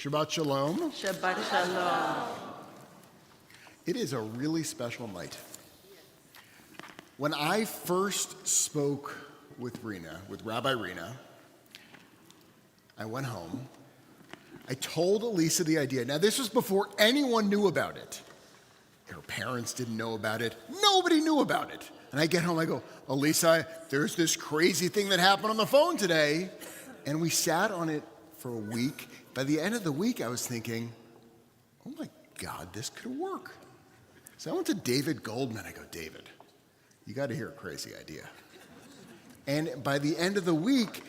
Shabbat Shalom. Shabbat Shalom. It is a really special night. When I first spoke with Rena, with Rabbi Rena, I went home. I told Elisa the idea. Now, this was before anyone knew about it. Her parents didn't know about it. Nobody knew about it. And I get home, I go, Elisa, there's this crazy thing that happened on the phone today. And we sat on it for a week. By the end of the week, I was thinking, oh my God, this could work. So I went to David Goldman. I go, David, you got to hear a crazy idea. And by the end of the week,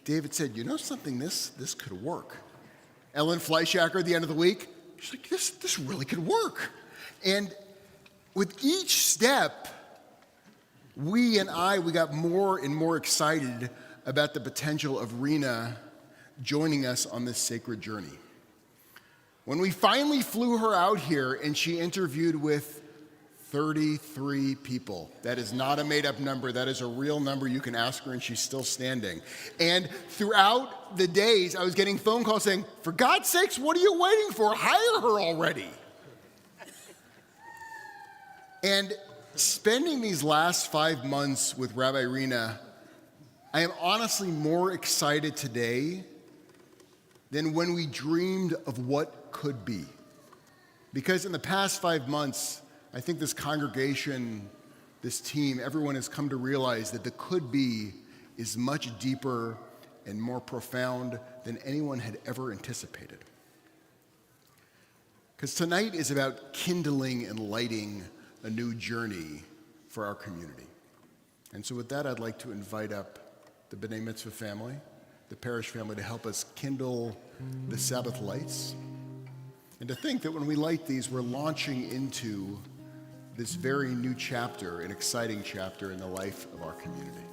David said, you know something, this could work. Ellen Fleischacker at the end of the week, she's like, this really could work. And with each step, we got more and more excited about the potential of Rena joining us on this sacred journey. When we finally flew her out here and she interviewed with 33 people. That is not a made-up number. That is a real number. You can ask her and she's still standing. And throughout the days, I was getting phone calls saying, for God's sakes, what are you waiting for? Hire her already. And spending these last 5 months with Rabbi Rena, I am honestly more excited today than when we dreamed of what could be. Because in the past 5 months, I think this congregation, this team, everyone has come to realize that the could be is much deeper and more profound than anyone had ever anticipated. Because tonight is about kindling and lighting a new journey for our community. And so with that, I'd like to invite up the B'nai Mitzvah family, the parish family, to help us kindle the Sabbath lights. And to think that when we light these, we're launching into this very new chapter, an exciting chapter in the life of our community.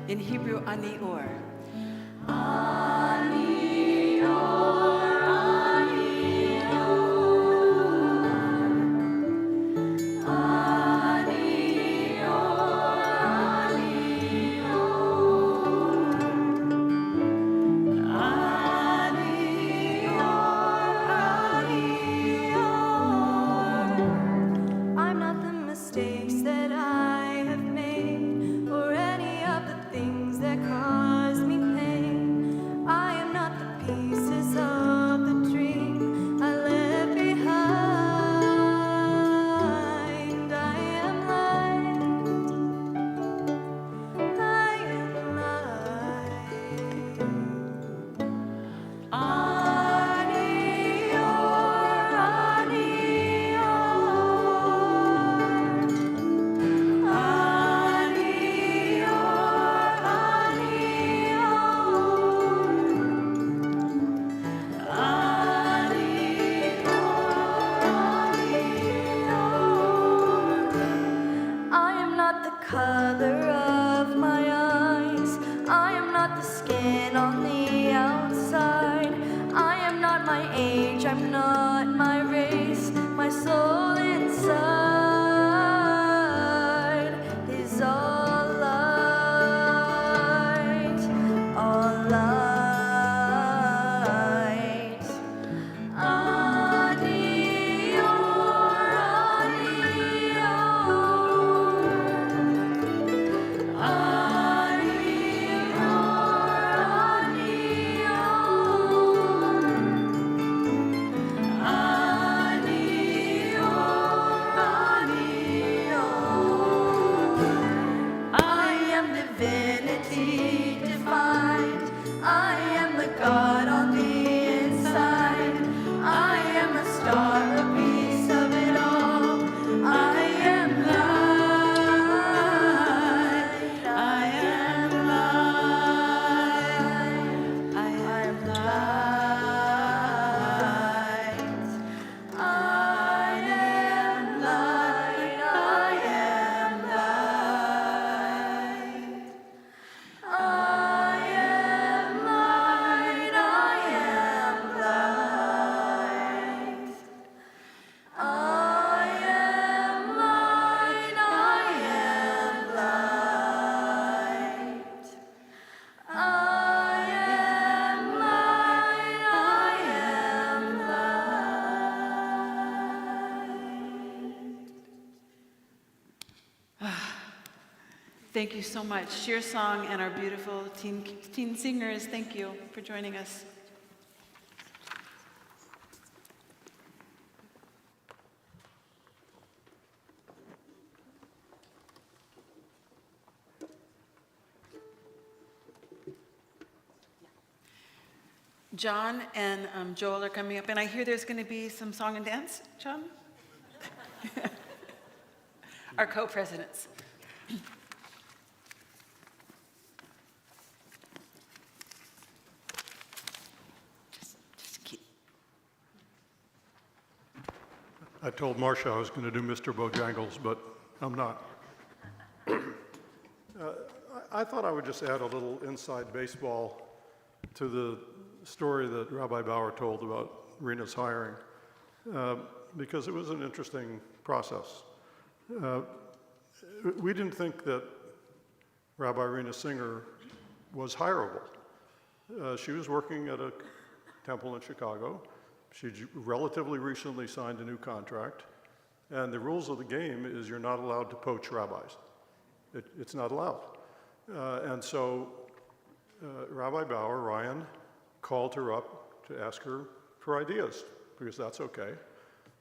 In Hebrew, ani-or. soul inside is all light, all light. Ani or ani or I am divinity defined. I am the God on the inside. I am a star, a piece of it all. I am light. I am light. I am light. I am light. I am light. I am light. I am light. I am light. I am light. I am light. I am light. Thank you so much. Sheer Song and our beautiful teen singers, thank you for joining us. John and Joel are coming up, and I hear there's going to be some song and dance, John? Our co-presidents. Just keep. I told Marcia I was going to do Mr. Bojangles, but I'm not. I thought I would just add a little inside baseball to the story that Rabbi Bauer told about Rena's hiring, because it was an interesting process. We didn't think that Rabbi Rena Singer was hireable. She was working at a temple in Chicago. She relatively recently signed a new contract, and the rules of the game is you're not allowed to poach rabbis. It's not allowed. And so Rabbi Bauer, Ryan, called her up to ask her for ideas, because that's okay.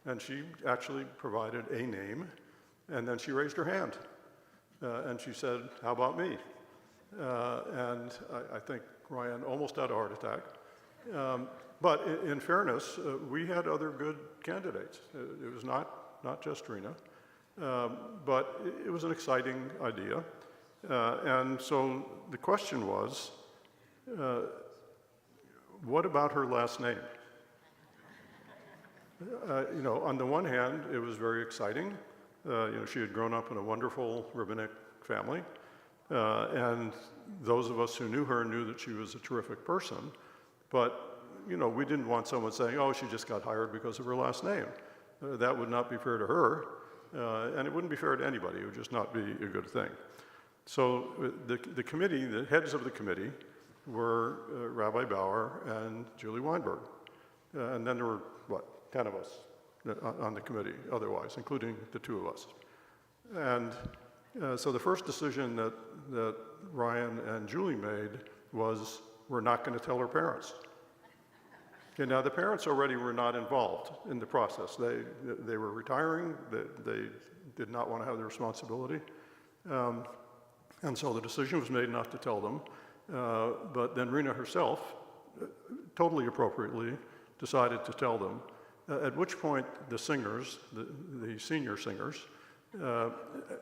And she actually provided a name, and then she raised her hand. And she said, "How about me?" And I think Ryan almost had a heart attack. But in fairness, we had other good candidates. It was not just Rena, but it was an exciting idea. And so the question was, what about her last name? On the one hand, it was very exciting. She had grown up in a wonderful rabbinic family, and those of us who knew her knew that she was a terrific person. But we didn't want someone saying, "Oh, she just got hired because of her last name." That would not be fair to her, and it wouldn't be fair to anybody. It would just not be a good thing. So the committee, the heads of the committee, were Rabbi Bauer and Julie Weinberg. And then there were, 10 of us on the committee otherwise, including the two of us. And so the first decision that Ryan and Julie made was, we're not going to tell her parents. Okay, now the parents already were not involved in the process. They were retiring. They did not want to have the responsibility. And so the decision was made not to tell them. But then Rena herself, totally appropriately, decided to tell them, at which point the singers, the senior singers,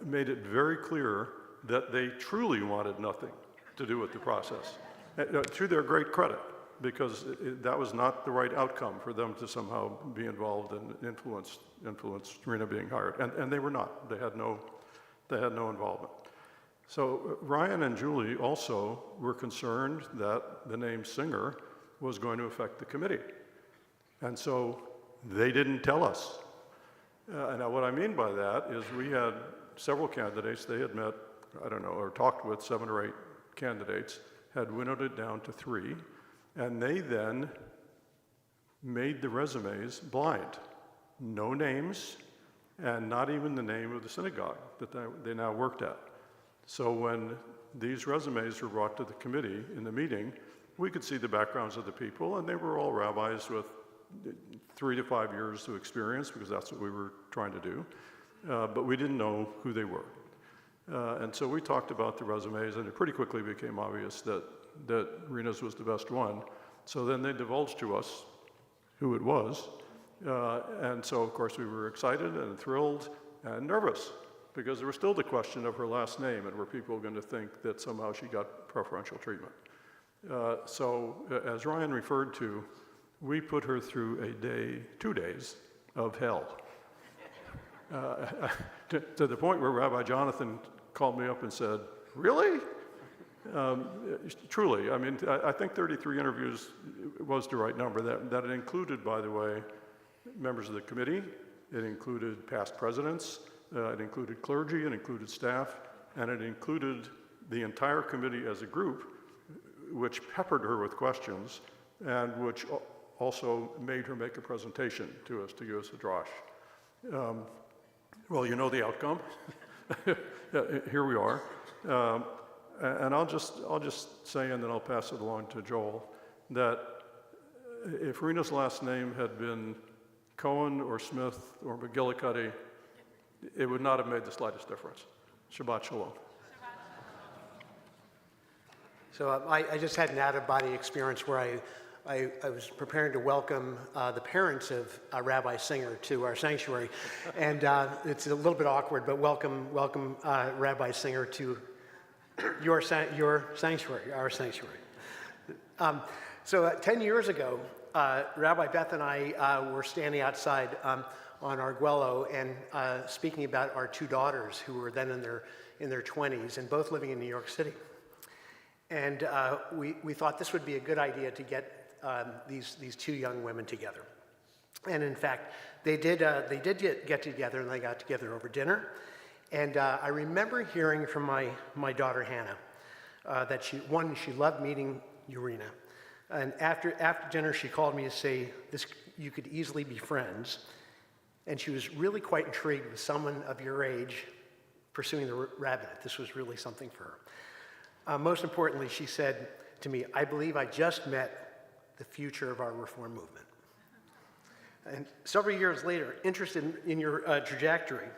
made it very clear that they truly wanted nothing to do with the process, to their great credit, because that was not the right outcome for them to somehow be involved and influence Rena being hired. And they were not. They had no involvement. So Ryan and Julie also were concerned that the name Singer was going to affect the committee. And so they didn't tell us. Now what I mean by that is we had several candidates. They had met, I don't know, or talked with 7 or 8 candidates, had winnowed it down to 3, and they then made the resumes blind. No names, and not even the name of the synagogue that they now worked at. So when these resumes were brought to the committee in the meeting, we could see the backgrounds of the people, and they were all rabbis with 3 to 5 years of experience, because that's what we were trying to do, but we didn't know who they were. And so we talked about the resumes, and it pretty quickly became obvious that Rena's was the best one. So then they divulged to us who it was, and so of course we were excited and thrilled and nervous, because there was still the question of her last name, and were people going to think that somehow she got preferential treatment. So as Ryan referred to, we put her through 2 days of hell. To the point where Rabbi Jonathan called me up and said, "Really?" Truly, I mean, I think 33 interviews was the right number. That it included, by the way, members of the committee, it included past presidents, it included clergy, it included staff, and it included the entire committee as a group, which peppered her with questions, and which also made her make a presentation to us to give us a drosh. Well, you know the outcome. Here we are. And I'll just say, and then I'll pass it along to Joel, that if Rena's last name had been Cohen or Smith or McGillicuddy, it would not have made the slightest difference. Shabbat Shalom. So I just had an out-of-body experience where I was preparing to welcome the parents of Rabbi Singer to our sanctuary, and it's a little bit awkward, but welcome Rabbi Singer to your sanctuary, our sanctuary. So 10 years ago, Rabbi Beth and I were standing outside on Arguello and speaking about our 2 daughters who were then in their 20s and both living in New York City. And we thought this would be a good idea to get these 2 young women together. And in fact, they did get together, and they got together over dinner. And I remember hearing from my daughter Hannah that she loved meeting Rena. And after dinner, she called me to say, you could easily be friends. And she was really quite intrigued with someone of your age pursuing the rabbinate. This was really something for her. Most importantly, she said to me, "I believe I just met the future of our Reform movement." And several years later, interested in your trajectory,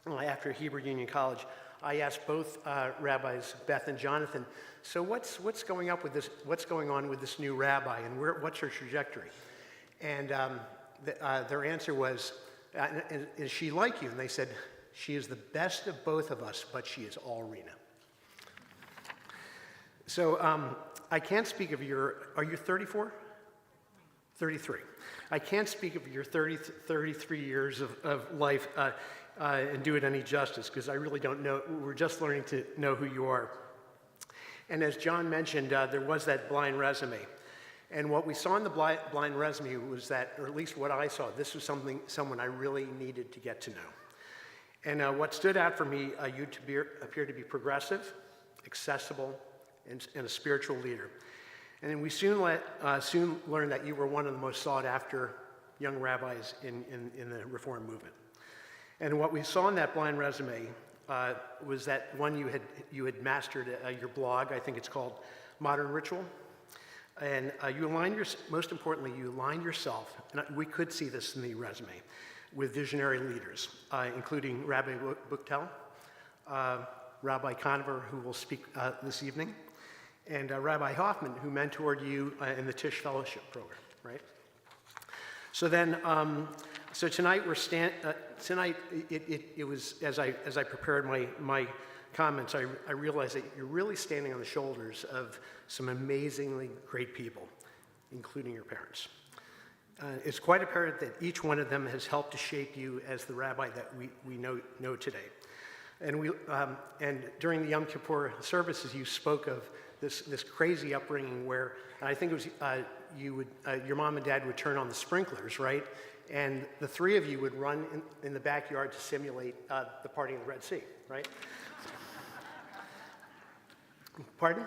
after Hebrew Union College, I asked both rabbis, Beth and Jonathan, "So what's going on with this? What's going on with this new rabbi, and what's her trajectory?" And their answer was, "Is she like you?" And they said, "She is the best of both of us, but she is all Rena." So I can't speak of are you 34? 33. I can't speak of your 33 years of life and do it any justice, because I really don't know. We're just learning to know who you are. And as John mentioned, there was that blind resume. And what we saw in the blind resume was that, or at least what I saw, this was someone I really needed to get to know. And what stood out for me, you appear to be progressive, accessible, and a spiritual leader. And then we soon learned that you were one of the most sought after young rabbis in the Reform movement. And what we saw in that blind resume was that one, you had mastered your blog. I think it's called Modern Ritual. And most importantly, you aligned yourself, and we could see this in the resume, with visionary leaders, including Rabbi Buchtel, Rabbi Conover, who will speak this evening, and Rabbi Hoffman, who mentored you in the Tisch Fellowship program, right? So then, so tonight tonight it was, as I prepared my comments, I realized that you're really standing on the shoulders of some amazingly great people, including your parents. It's quite apparent that each one of them has helped to shape you as the rabbi that we know today. And during the Yom Kippur services, you spoke of this crazy upbringing where, and I think it was your mom and dad would turn on the sprinklers, right? and the three of you would run in the backyard to simulate the parting of the Red Sea, right? Pardon?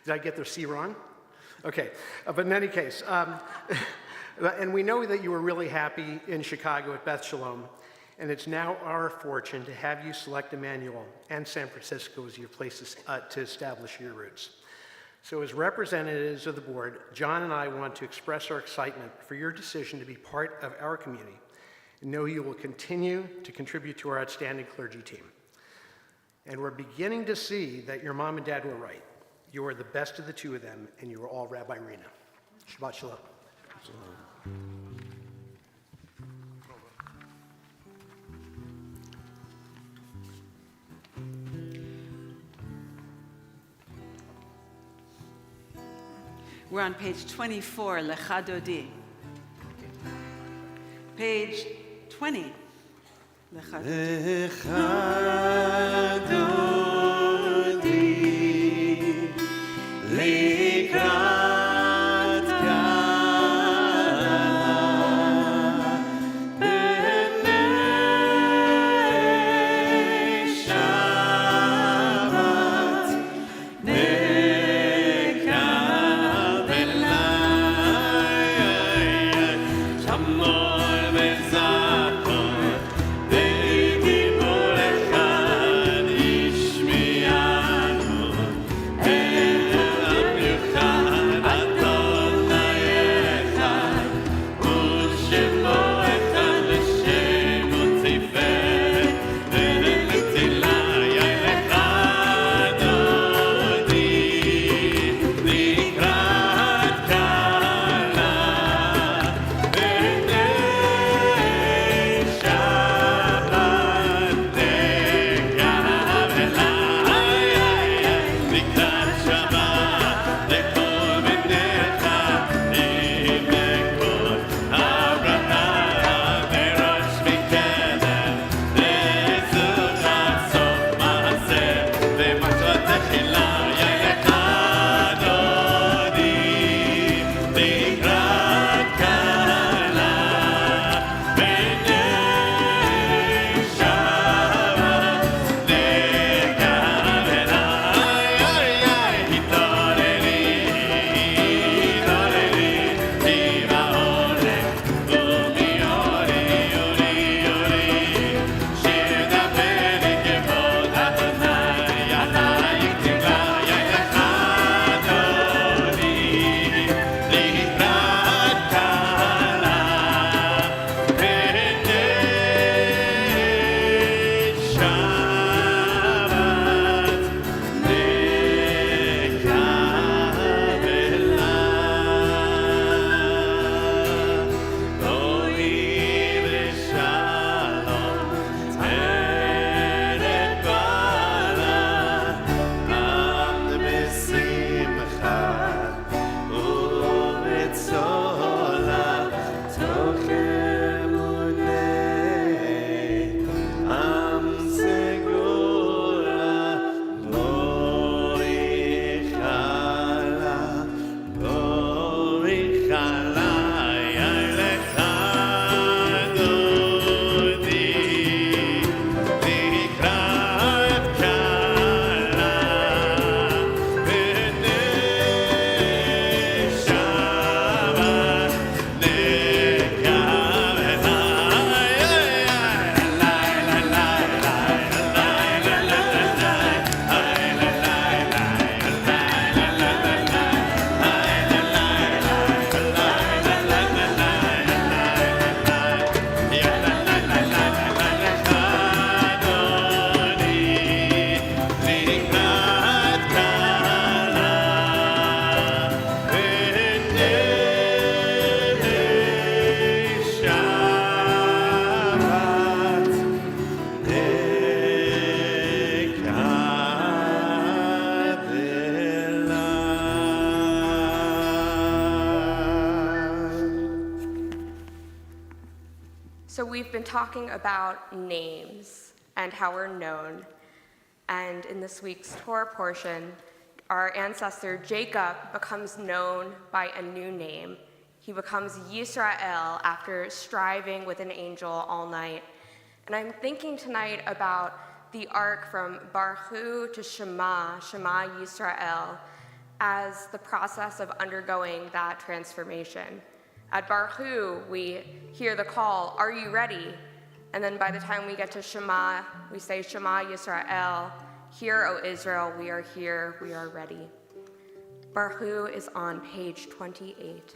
Did I get the C wrong? Okay, but in any case, and we know that you were really happy in Chicago at Beth Shalom, and it's now our fortune to have you select Emanu-El and San Francisco as your places to establish your roots. So as representatives of the board, John and I want to express our excitement for your decision to be part of our community and know you will continue to contribute to our outstanding clergy team. And we're beginning to see that your mom and dad were right. You are the best of the two of them, and you are all Rabbi Rena. Shabbat Shalom. We're on page 24, Lecha Dodi. Page 20, Lecha Dodi. So we've been talking about names and how we're known. And in this week's Torah portion, our ancestor Jacob becomes known by a new name, He becomes Yisrael after striving with an angel all night. And I'm thinking tonight about the arc from Baruch to Shema, Shema Yisrael, as the process of undergoing that transformation. At Baruch, we hear the call, "Are you ready?" And then by the time we get to Shema, we say, "Shema Yisrael, hear, O Israel, we are here, we are ready." Baruch is on page 28.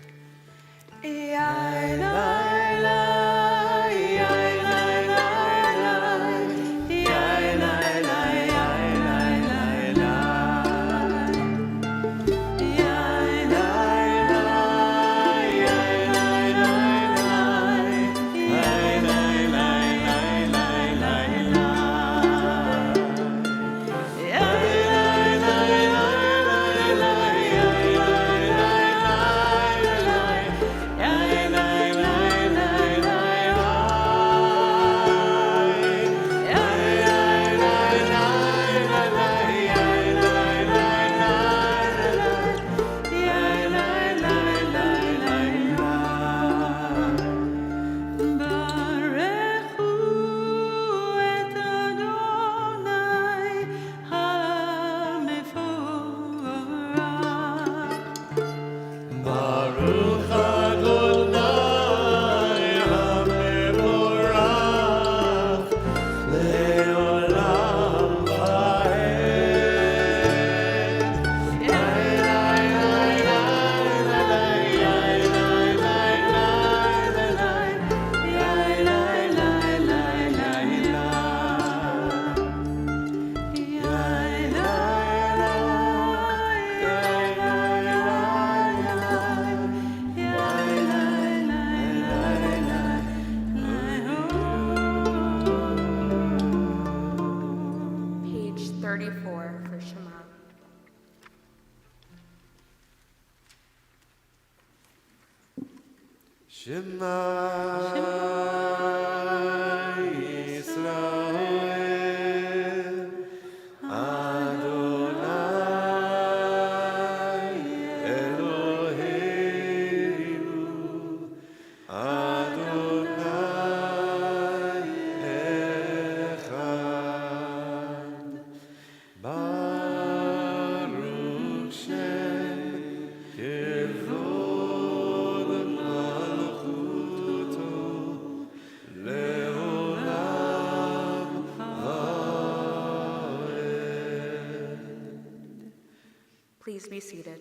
Please be seated.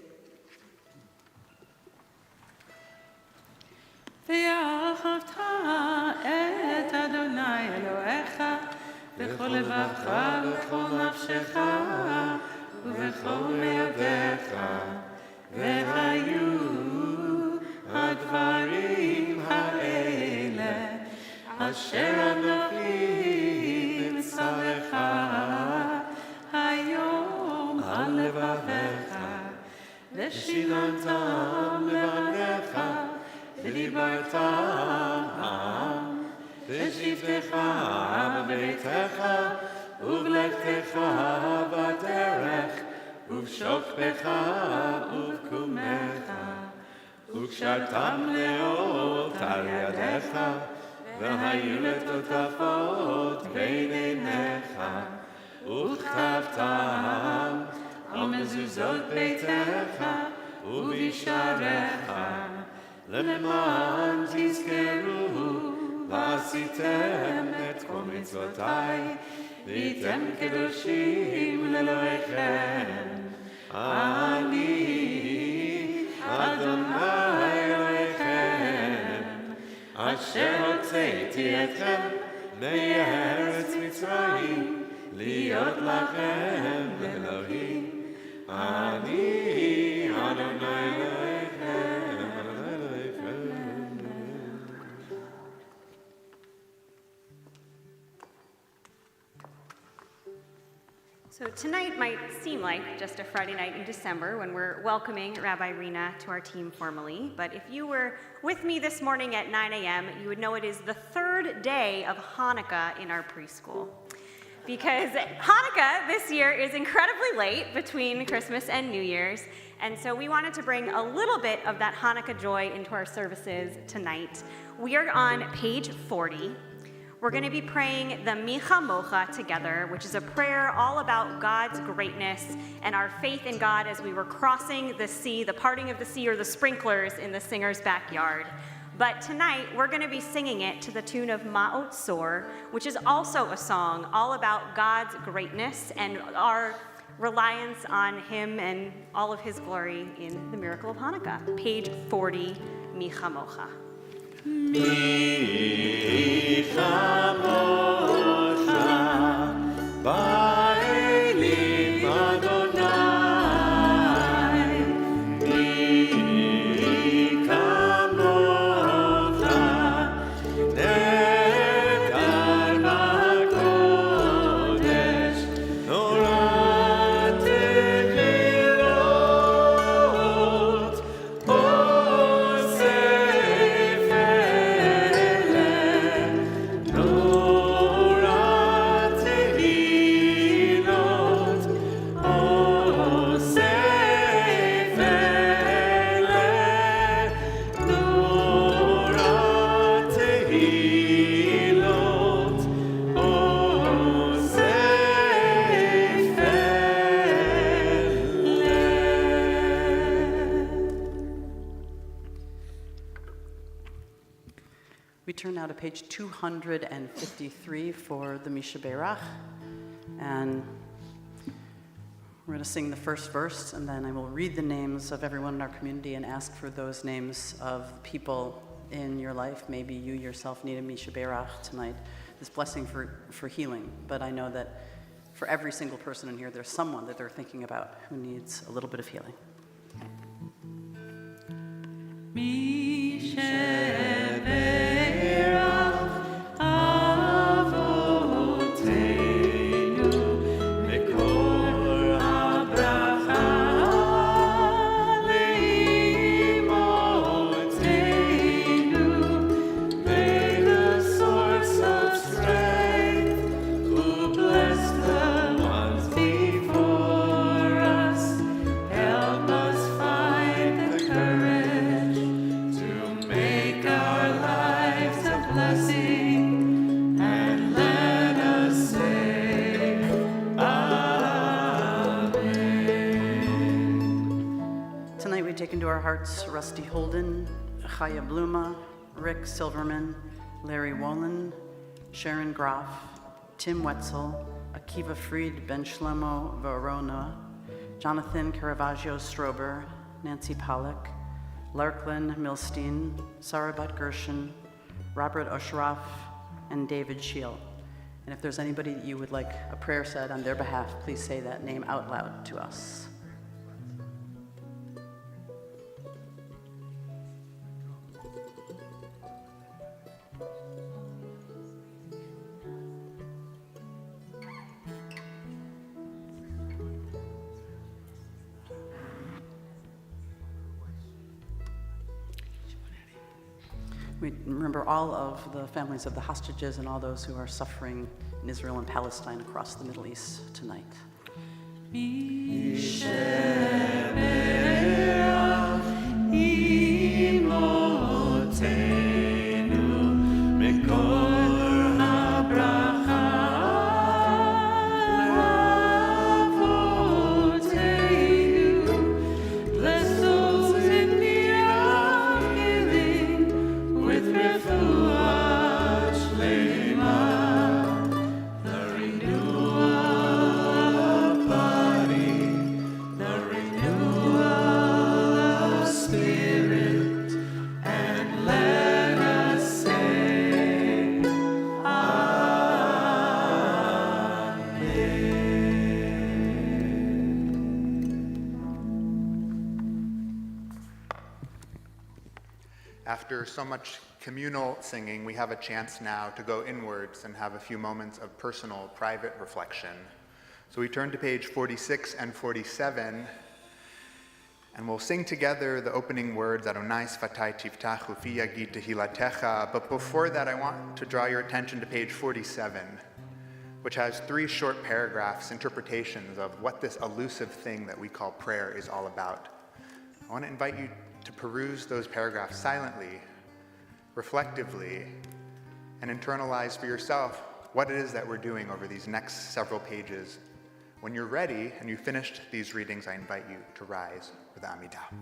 ואהבת את אדוני אלוהיך בכל לבבך ובכל נפשך ובכל מאודיך, והיו הדברים האלה אשר אנוכי מצווך היום על לבביך, ושיננתם לבניך ודיברתם בשבתך בביתך ובלכתך בדרך ובשוכבך ובקומך, וקשרתם לאות על ידיך והיו לטוטפות בין עיניך, וכתבתם על מזוזות ביתך ובשעריך, למען תזכרו ועשיתם את כל מצוותיי והייתם קדושים לאלוהיכם. אני אדוני אלוהיכם אשר הוצאתי אתכם מארץ מצרים להיות לכם לאלוהים. אני אדוני אלוהיכם. So tonight might seem like just a Friday night in December when we're welcoming Rabbi Rena to our team formally, but if you were with me this morning at 9 a.m., you would know it is the third day of Hanukkah in our preschool. because Hanukkah this year is incredibly late between Christmas and New Year's, and so we wanted to bring a little bit of that Hanukkah joy into our services tonight. We are on page 40. We're going to be praying the Micha Mocha together, which is a prayer all about God's greatness and our faith in God as we were crossing the sea, the parting of the sea, or the sprinklers in the singer's backyard. But tonight, we're going to be singing it to the tune of Ma'ot Sor, which is also a song all about God's greatness and our reliance on Him and all of His glory in the miracle of Hanukkah. Page 40, Micha Mocha. We turn now to page 253 for the Misha Berach, and we're going to sing the first verse, and then I will read the names of everyone in our community and ask for those names of people in your life. Maybe you yourself need a Misha Berach tonight, this blessing for healing, but I know that for every single person in here, there's someone that they're thinking about who needs a little bit of healing. Into our hearts, Rusty Holden, Chaya Bluma, Rick Silverman, Larry Wolin, Sharon Groff, Tim Wetzel, Akiva Fried, Ben Shlomo Verona, Jonathan Caravaggio Strober, Nancy Pollack, Larklin Milstein, Sarabat Gershon, Robert Oshraf, and David Scheel. And if there's anybody that you would like a prayer said on their behalf, please say that name out loud to us. We remember all of the families of the hostages and all those who are suffering in Israel and Palestine across the Middle East tonight. After so much communal singing, we have a chance now to go inwards and have a few moments of personal, private reflection. So we turn to page 46 and 47, and we'll sing together the opening words, Adonai Sfatai Tiftach Ufi Yagid Tehilatecha. But before that, I want to draw your attention to page 47, which has 3 short paragraphs, interpretations of what this elusive thing that we call prayer is all about. I want to invite you to peruse those paragraphs silently, reflectively, and internalize for yourself what it is that we're doing over these next several pages. When you're ready and you've finished these readings, I invite you to rise for the Amidah.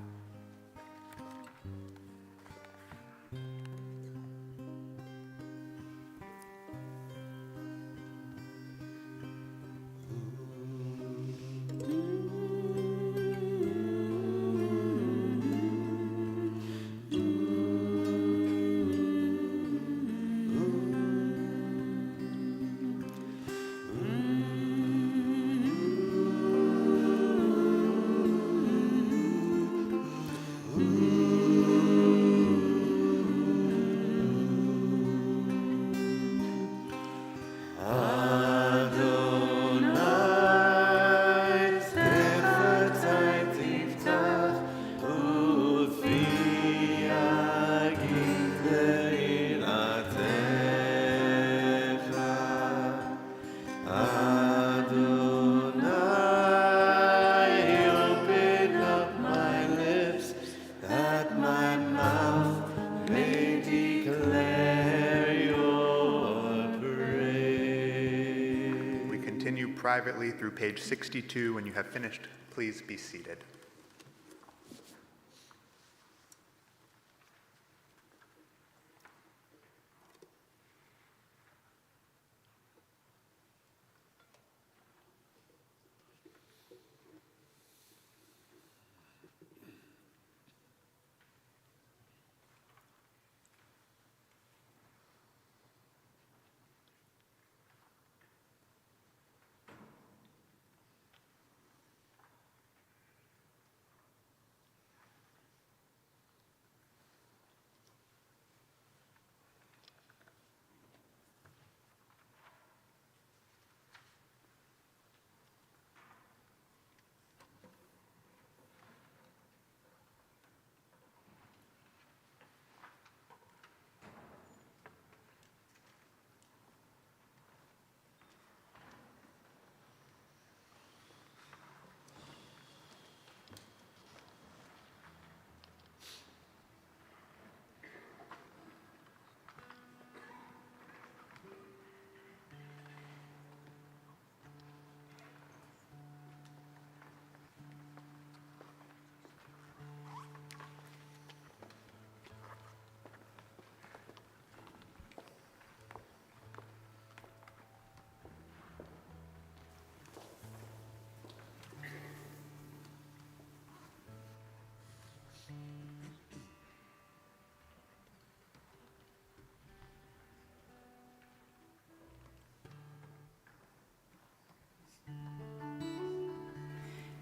Privately through page 62. When you have finished, please be seated.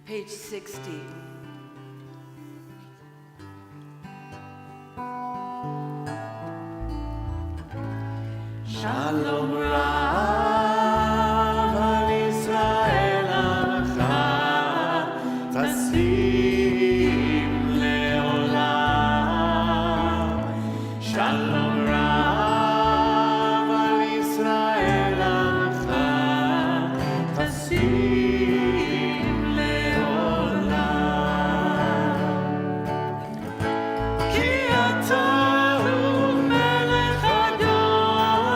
Page 60. Shalom Rav al Yisrael Amcha Tasim Leolam. Shalom Rav al Yisrael Amcha Tasim Leolam. Ki ata hu melech hador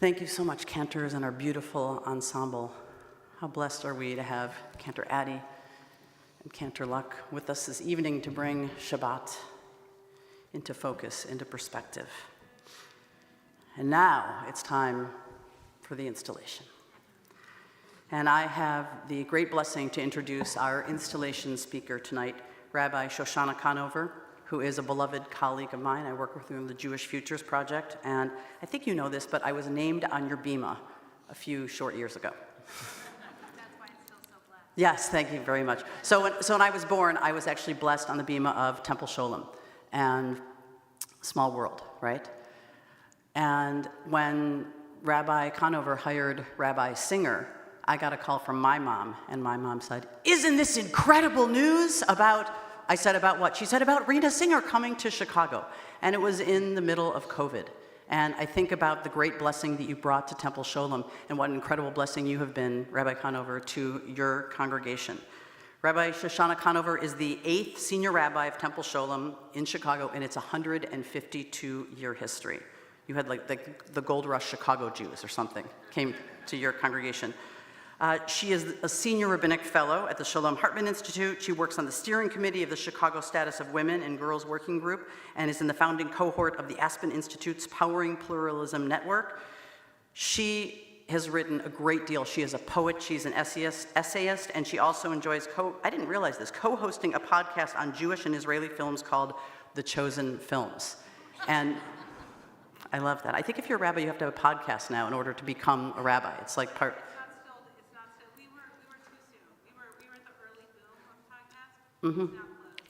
Thank you so much, cantors, and our beautiful ensemble. How blessed are we to have Cantor Addie and Cantor Luck with us this evening to bring Shabbat into focus, into perspective. And now it's time for the installation. And I have the great blessing to introduce our installation speaker tonight, Rabbi Shoshana Conover, who is a beloved colleague of mine. I work with her in the Jewish Futures Project, and I think you know this, but I was named on your bima a few short years ago. That's why it's still so blessed. Yes, thank you very much. So when I was born, I was actually blessed on the bima of Temple Sholem, and small world, right? And when Rabbi Conover hired Rabbi Singer, I got a call from my mom, and my mom said, "Isn't this incredible news about," I said, "About what?" She said, "About Rena Singer coming to Chicago." And it was in the middle of COVID. And I think about the great blessing that you brought to Temple Sholem, and what an incredible blessing you have been, Rabbi Conover, to your congregation. Rabbi Shoshana Conover is the 8th senior rabbi of Temple Sholem in Chicago, and it's a 152-year history. You had like the Gold Rush Chicago Jews or something came to your congregation. She is a senior rabbinic fellow at the Shalom Hartman Institute. She works on the steering committee of the Chicago Status of Women and Girls Working Group and is in the founding cohort of the Aspen Institute's Powering Pluralism Network. She has written a great deal. She is a poet, she's an essayist, and she also enjoys, I didn't realize this, co-hosting a podcast on Jewish and Israeli films called The Chosen Films. And I love that. I think if you're a rabbi, you have to have a podcast now in order to become a rabbi. It's like part... Mm-hmm.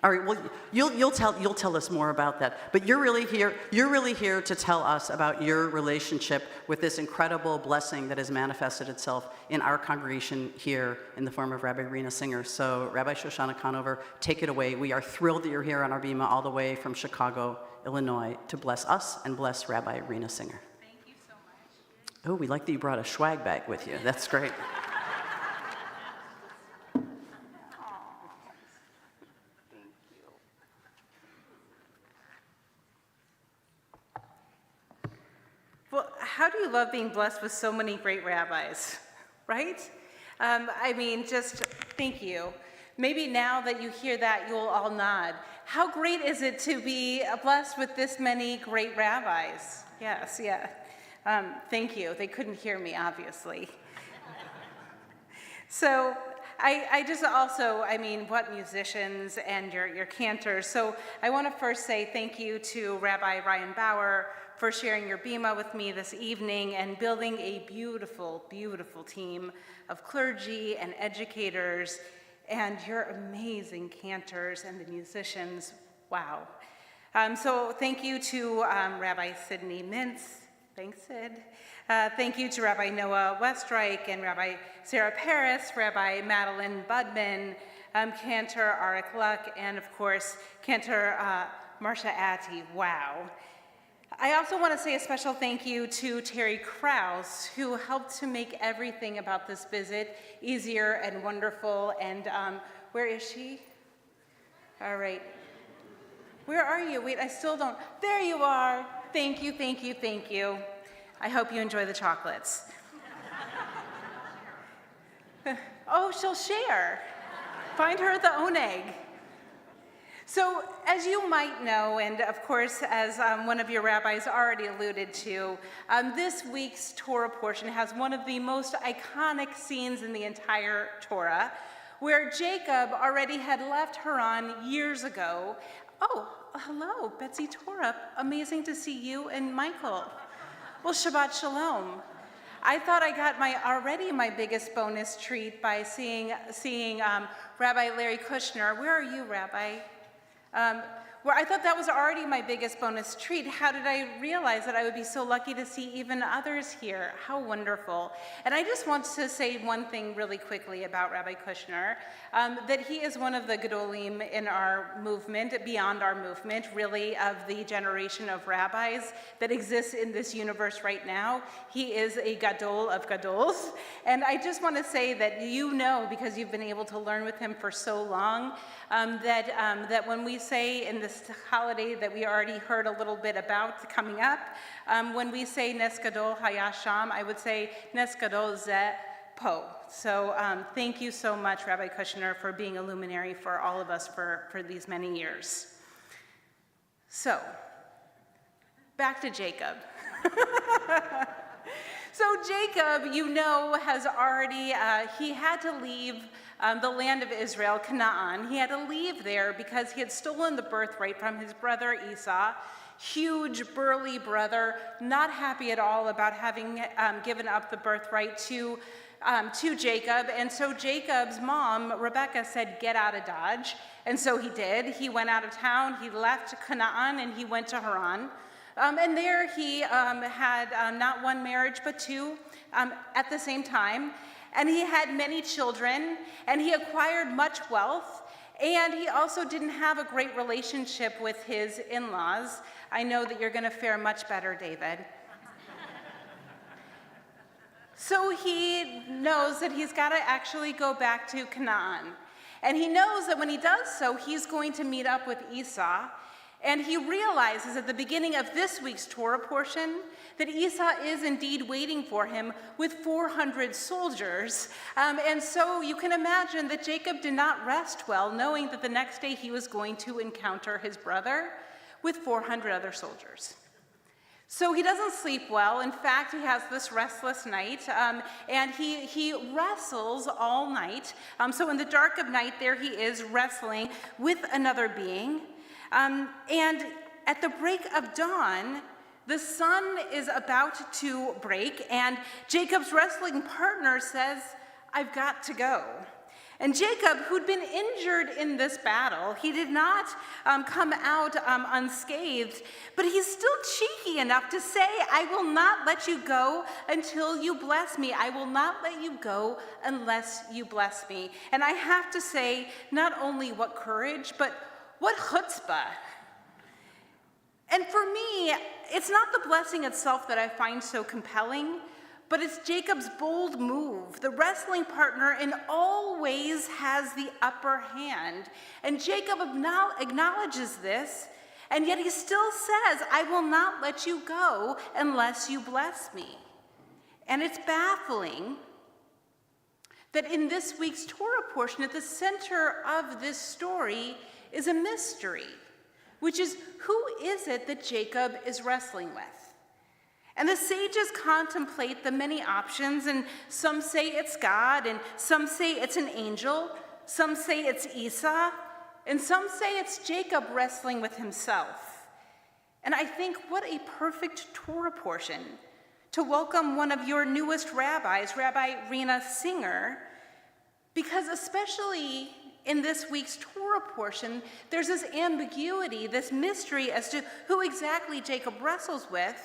All right. Well, you'll tell us more about that. But you're really here to tell us about your relationship with this incredible blessing that has manifested itself in our congregation here in the form of Rabbi Rena Singer. So, Rabbi Shoshana Conover, take it away. We are thrilled that you're here on our bima all the way from Chicago, Illinois, to bless us and bless Rabbi Rena Singer. Thank you so much. Oh, we like that you brought a swag bag with you. That's great. Well, how do you love being blessed with so many great rabbis, right? I mean, just thank you. Maybe now that you hear that, you'll all nod. How great is it to be blessed with this many great rabbis? Yes, yeah. Thank you. They couldn't hear me, obviously. So I just also, I mean, what musicians and your cantors. So I want to first say thank you to Rabbi Ryan Bauer for sharing your bima with me this evening and building a beautiful, beautiful team of clergy and educators and your amazing cantors and the musicians. Wow. So thank you to Rabbi Sidney Mintz. Thanks, Sid. Thank you to Rabbi Noah Westreich and Rabbi Sarah Paris, Rabbi Madeline Budman, Cantor Arik Luck, and of course, Cantor Marcia Atty. Wow. I also want to say a special thank you to Terry Krause, who helped to make everything about this visit easier and wonderful. And where is she? All right. Where are you? Wait, I still don't. There you are. Thank you, thank you, thank you. I hope you enjoy the chocolates. Oh, she'll share. Find her at the Oneg. So, as you might know, and of course, as one of your rabbis already alluded to, this week's Torah portion has one of the most iconic scenes in the entire Torah, where Jacob already had left Haran years ago. Oh, hello, Betsy Torup. Amazing to see you and Michael. Well, Shabbat Shalom. I thought I got my biggest bonus treat by seeing Rabbi Larry Kushner. Where are you, Rabbi? Where I thought that was already my biggest bonus treat. How did I realize that I would be so lucky to see even others here? How wonderful. And I just want to say one thing really quickly about Rabbi Kushner, that he is one of the Gedolim in our movement, beyond our movement, really, of the generation of rabbis that exists in this universe right now. He is a Gadol of Gadols. And I just want to say that you know, because you've been able to learn with him for so long, that when we say in this holiday that we already heard a little bit about coming up, when we say Nes Gadol Hayasham, I would say Nes Gadol Ze Po. So thank you so much, Rabbi Kushner, for being a luminary for all of us for these many years. So, back to Jacob. So Jacob, you know, has already, he had to leave the land of Israel, Canaan. He had to leave there because he had stolen the birthright from his brother Esau, huge, burly brother, not happy at all about having given up the birthright to Jacob. And so Jacob's mom, Rebecca, said, get out of Dodge. And so he did. He went out of town, he left Canaan, and he went to Haran. And there he had not one marriage, but two at the same time. And he had many children, and he acquired much wealth, and he also didn't have a great relationship with his in-laws. I know that you're going to fare much better, David. So he knows that he's got to actually go back to Canaan. And he knows that when he does so, he's going to meet up with Esau. And he realizes at the beginning of this week's Torah portion that Esau is indeed waiting for him with 400 soldiers. And so you can imagine that Jacob did not rest well, knowing that the next day he was going to encounter his brother with 400 other soldiers. So he doesn't sleep well. In fact, he has this restless night, and he wrestles all night. So in the dark of night, there he is wrestling with another being. And at the break of dawn, the sun is about to break, and Jacob's wrestling partner says, I've got to go. And Jacob, who'd been injured in this battle, he did not come out unscathed, but he's still cheeky enough to say, I will not let you go until you bless me. I will not let you go unless you bless me. And I have to say, not only what courage, but what chutzpah. And for me, it's not the blessing itself that I find so compelling, but it's Jacob's bold move. The wrestling partner in all ways has the upper hand. And Jacob acknowledges this, and yet he still says, I will not let you go unless you bless me. And it's baffling that in this week's Torah portion, at the center of this story is a mystery, which is, who is it that Jacob is wrestling with? And the sages contemplate the many options, and some say it's God, and some say it's an angel, some say it's Esau, and some say it's Jacob wrestling with himself. And I think what a perfect Torah portion to welcome one of your newest rabbis, Rabbi Rena Singer, because especially in this week's Torah portion, there's this ambiguity, this mystery as to who exactly Jacob wrestles with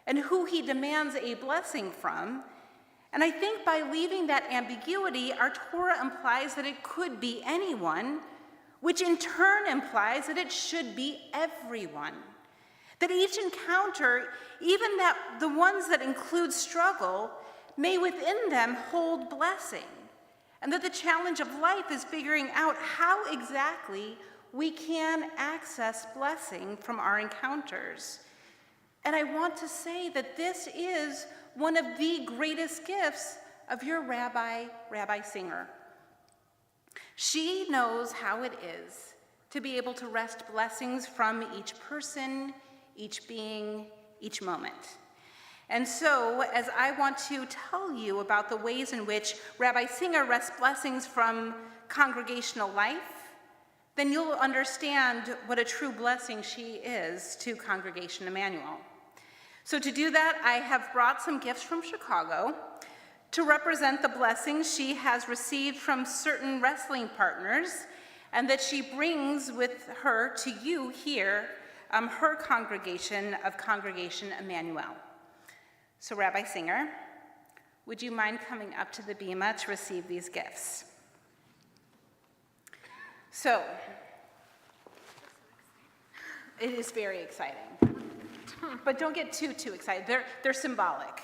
and who he demands a blessing from. And I think by leaving that ambiguity, our Torah implies that it could be anyone, which in turn implies that it should be everyone. That each encounter, even that the ones that include struggle, may within them hold blessing. And that the challenge of life is figuring out how exactly we can access blessing from our encounters. And I want to say that this is one of the greatest gifts of your Rabbi Singer. She knows how it is to be able to wrest blessings from each person, each being, each moment. And so, as I want to tell you about the ways in which Rabbi Singer wrests blessings from congregational life, then you'll understand what a true blessing she is to Congregation Emanu-El. So to do that, I have brought some gifts from Chicago to represent the blessings she has received from certain wrestling partners and that she brings with her to you here, her congregation of Congregation Emanu-El. So Rabbi Singer, would you mind coming up to the bima to receive these gifts? So, it is very exciting. But don't get too excited. They're symbolic.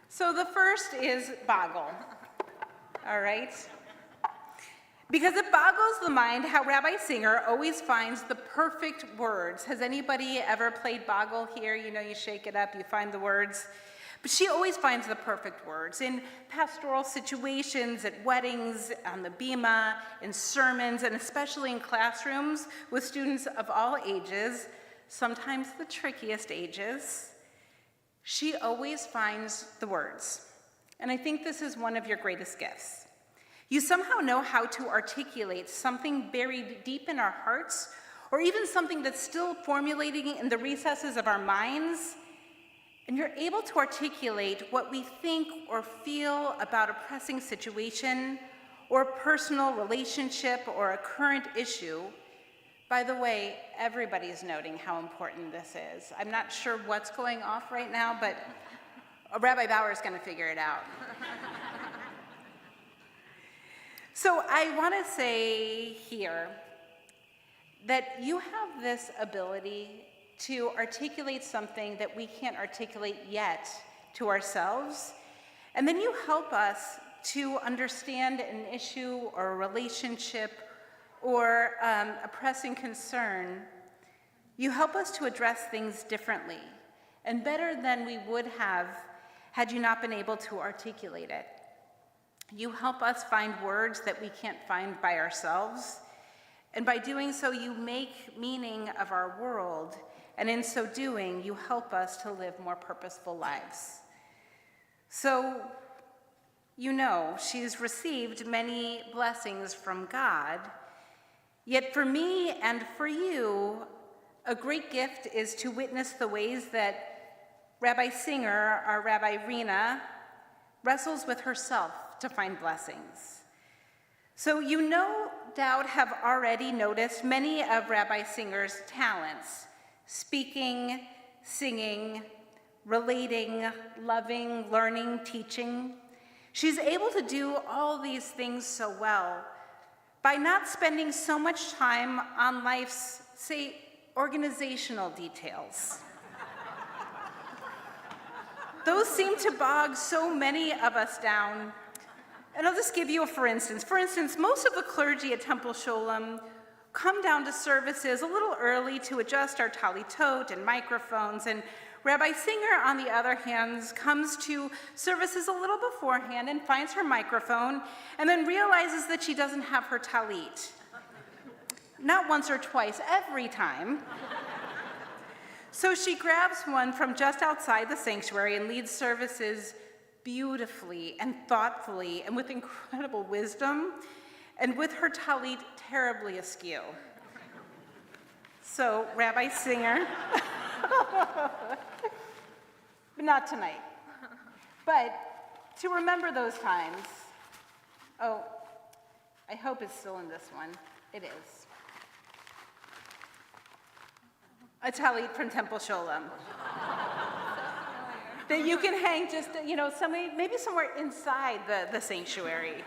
So the first is boggle, all right? Because it boggles the mind how Rabbi Singer always finds the perfect words. Has anybody ever played boggle here? You know, you shake it up, you find the words. But she always finds the perfect words in pastoral situations, at weddings, on the bima, in sermons, and especially in classrooms with students of all ages, sometimes the trickiest ages. She always finds the words. And I think this is one of your greatest gifts. You somehow know how to articulate something buried deep in our hearts, or even something that's still formulating in the recesses of our minds, and you're able to articulate what we think or feel about a pressing situation, or a personal relationship, or a current issue. By the way, everybody's noting how important this is. I'm not sure what's going off right now, but Rabbi Bauer is going to figure it out. So I want to say here that you have this ability to articulate something that we can't articulate yet to ourselves, and then you help us to understand an issue or a relationship or a pressing concern. You help us to address things differently and better than we would have had you not been able to articulate it. You help us find words that we can't find by ourselves, and by doing so, you make meaning of our world, and in so doing, you help us to live more purposeful lives. So, you know, she's received many blessings from God, yet for me and for you, a great gift is to witness the ways that Rabbi Singer, our Rabbi Rena, wrestles with herself to find blessings. So you no doubt have already noticed many of Rabbi Singer's talents: speaking, singing, relating, loving, learning, teaching. She's able to do all these things so well by not spending so much time on life's, say, organizational details. Those seem to bog so many of us down. And I'll just give you a for instance. For instance, most of the clergy at Temple Sholem come down to services a little early to adjust our talitot and microphones, and Rabbi Singer, on the other hand, comes to services a little beforehand and finds her microphone, and then realizes that she doesn't have her talit. Not once or twice, every time. So she grabs one from just outside the sanctuary and leads services beautifully and thoughtfully and with incredible wisdom, and with her talit terribly askew. So, Rabbi Singer, but not tonight. But to remember those times, oh, I hope it's still in this one. It is. A talit from Temple Sholem. That you can hang just, maybe somewhere inside the sanctuary.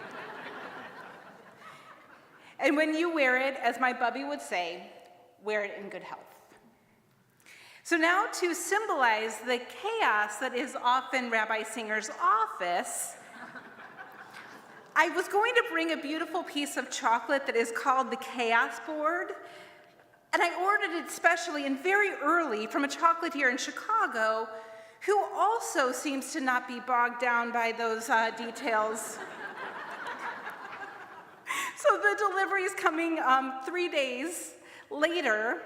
And when you wear it, as my bubby would say, wear it in good health. So now, to symbolize the chaos that is often Rabbi Singer's office, I was going to bring a beautiful piece of chocolate that is called the Chaos Board. And I ordered it specially and very early from a chocolatier in Chicago who also seems to not be bogged down by those details. So the delivery is coming 3 days later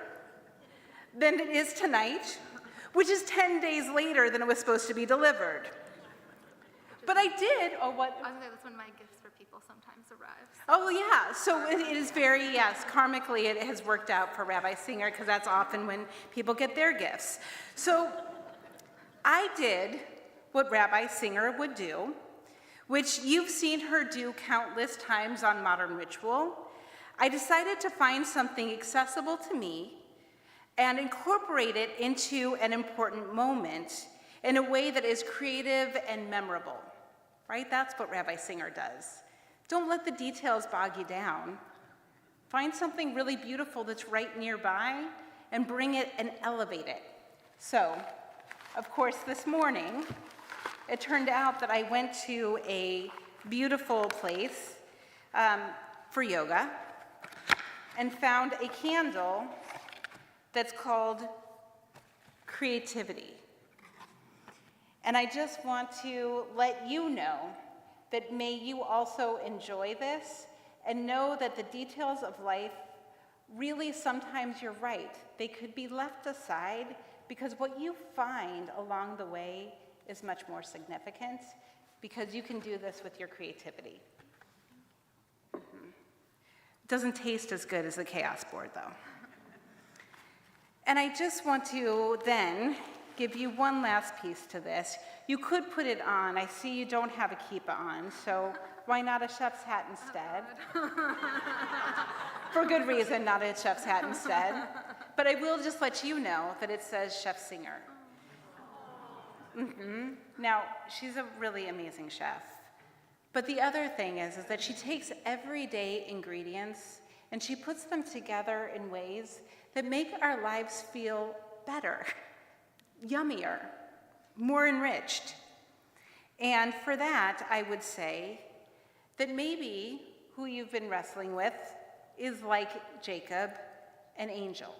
than it is tonight, which is 10 days later than it was supposed to be delivered. But I did, oh, what? I was gonna say that's when my gifts for people sometimes arrives. Oh, yeah, so it is very, yes, karmically it has worked out for Rabbi Singer because that's often when people get their gifts. So I did what Rabbi Singer would do, which you've seen her do countless times on Modern Ritual. I decided to find something accessible to me and incorporate it into an important moment in a way that is creative and memorable, right? That's what Rabbi Singer does. Don't let the details bog you down. Find something really beautiful that's right nearby and bring it and elevate it. So, of course, this morning, it turned out that I went to a beautiful place for yoga and found a candle that's called Creativity. And I just want to let you know that may you also enjoy this and know that the details of life, really sometimes you're right, they could be left aside because what you find along the way is much more significant because you can do this with your creativity. Doesn't taste as good as the chaos board though. And I just want to then give you one last piece to this. You could put it on. I see you don't have a kippah on, so why not a chef's hat instead? For good reason, not a chef's hat instead. But I will just let you know that it says Chef Singer. Now, she's a really amazing chef. But the other thing is that she takes everyday ingredients and she puts them together in ways that make our lives feel better, yummier, more enriched. And for that, I would say that maybe who you've been wrestling with is like Jacob, an angel.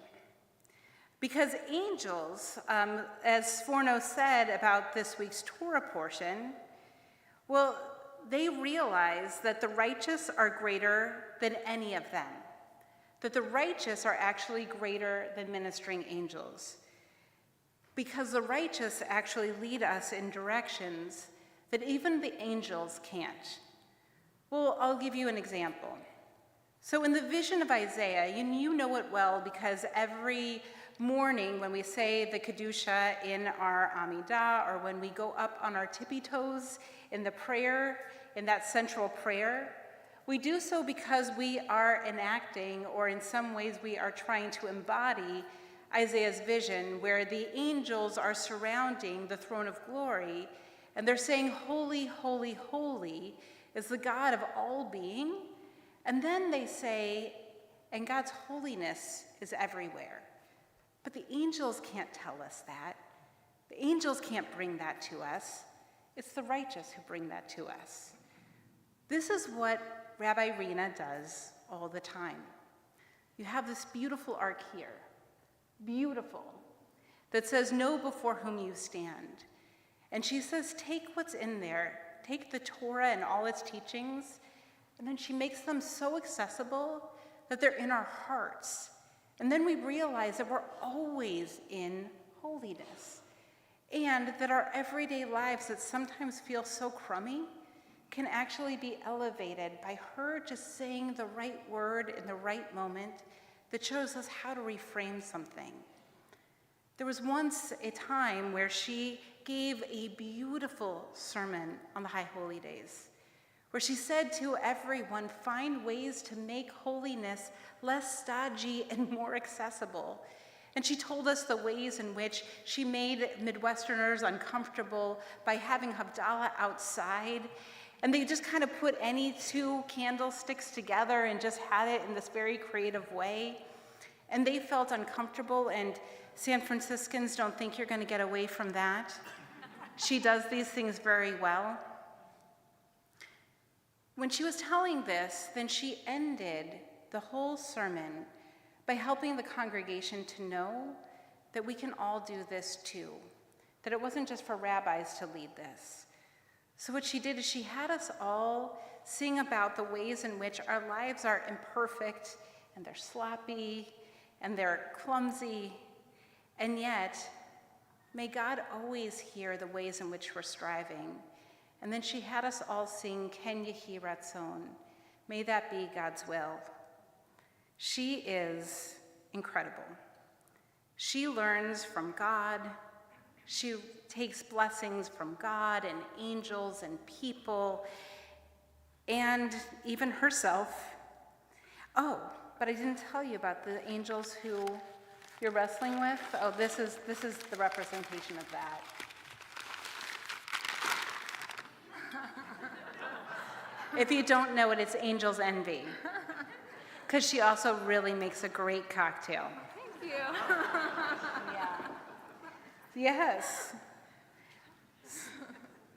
Because angels, as Sforno said about this week's Torah portion, well, they realize that the righteous are greater than any of them, that the righteous are actually greater than ministering angels, because the righteous actually lead us in directions that even the angels can't. Well, I'll give you an example. So in the vision of Isaiah, you know it well because every morning when we say the Kedusha in our Amidah, or when we go up on our tippy toes in the prayer, in that central prayer, we do so because we are enacting, or in some ways we are trying to embody Isaiah's vision, where the angels are surrounding the throne of glory, and they're saying, holy, holy, holy is the God of all being. And then they say, and God's holiness is everywhere. But the angels can't tell us that. The angels can't bring that to us. It's the righteous who bring that to us. This is what Rabbi Rena does all the time. You have this beautiful ark here, beautiful, that says, know before whom you stand. And she says, take what's in there, take the Torah and all its teachings, and then she makes them so accessible that they're in our hearts. And then we realize that we're always in holiness, and that our everyday lives that sometimes feel so crummy can actually be elevated by her just saying the right word in the right moment that shows us how to reframe something. There was once a time where she gave a beautiful sermon on the High Holy Days, where she said to everyone, find ways to make holiness less stodgy and more accessible. And she told us the ways in which she made Midwesterners uncomfortable by having Havdalah outside. And they just kind of put any two candlesticks together and just had it in this very creative way. And they felt uncomfortable, and San Franciscans don't think you're going to get away from that. She does these things very well. When she was telling this, then she ended the whole sermon by helping the congregation to know that we can all do this too, that it wasn't just for rabbis to lead this. So what she did is she had us all sing about the ways in which our lives are imperfect, and they're sloppy, and they're clumsy, and yet, may God always hear the ways in which we're striving, And then she had us all sing Ken Yehi Ratzon. May that be God's will. She is incredible. She learns from God. She takes blessings from God and angels and people and even herself. Oh, but I didn't tell you about the angels who you're wrestling with. Oh, this is the representation of that. If you don't know it, it's Angel's Envy. Because she also really makes a great cocktail. Thank you. Yeah. Yes.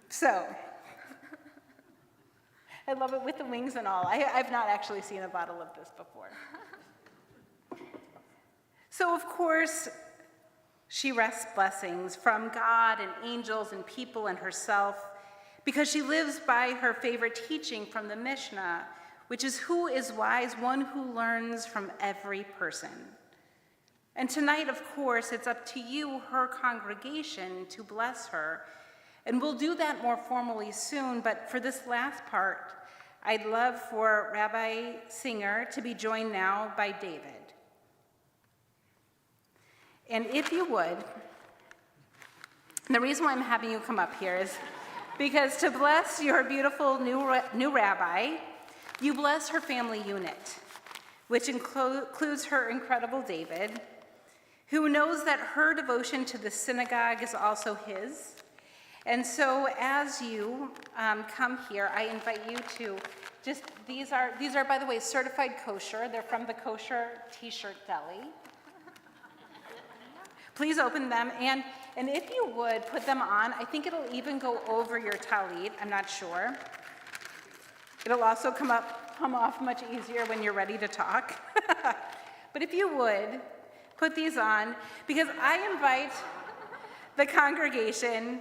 So, I love it with the wings and all. I've not actually seen a bottle of this before. So, of course, she wrests blessings from God and angels and people and herself because she lives by her favorite teaching from the Mishnah, which is who is wise, one who learns from every person. And tonight, of course, it's up to you, her congregation, to bless her. And we'll do that more formally soon, but for this last part, I'd love for Rabbi Singer to be joined now by David. And if you would, and the reason why I'm having you come up here is because to bless your beautiful new rabbi, you bless her family unit, which includes her incredible David, who knows that her devotion to the synagogue is also his. And so as you come here, I invite you to just, these are, by the way, certified kosher. They're from the Kosher T-shirt Deli. Please open them, and if you would, put them on. I think it'll even go over your talit, I'm not sure. It'll also come off much easier when you're ready to talk. But if you would, put these on, because I invite the congregation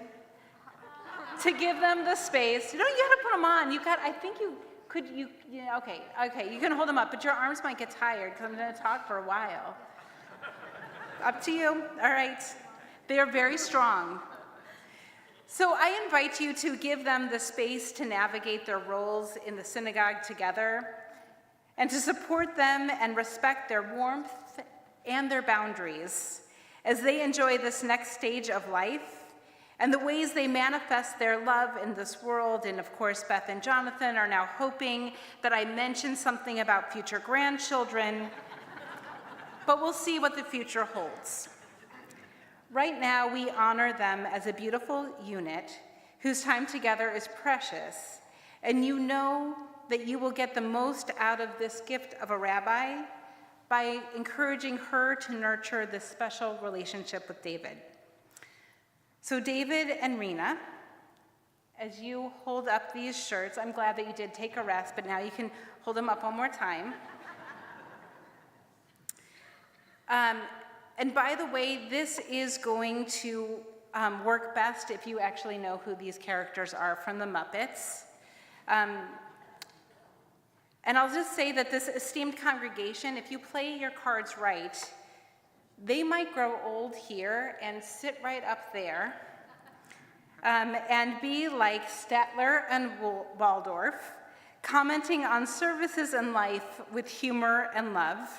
to give them the space. No, you gotta put them on. I think you could, okay, you can hold them up, but your arms might get tired, because I'm gonna talk for a while. Up to you, all right. They are very strong. So I invite you to give them the space to navigate their roles in the synagogue together and to support them and respect their warmth and their boundaries as they enjoy this next stage of life and the ways they manifest their love in this world. And of course, Beth and Jonathan are now hoping that I mention something about future grandchildren, but we'll see what the future holds. Right now, we honor them as a beautiful unit whose time together is precious, and you know that you will get the most out of this gift of a rabbi by encouraging her to nurture this special relationship with David. So David and Rena, as you hold up these shirts, I'm glad that you did take a rest, but now you can hold them up one more time. And by the way, this is going to work best if you actually know who these characters are from the Muppets. And I'll just say that this esteemed congregation, if you play your cards right, they might grow old here and sit right up there and be like Statler and Waldorf, commenting on services and life with humor and love.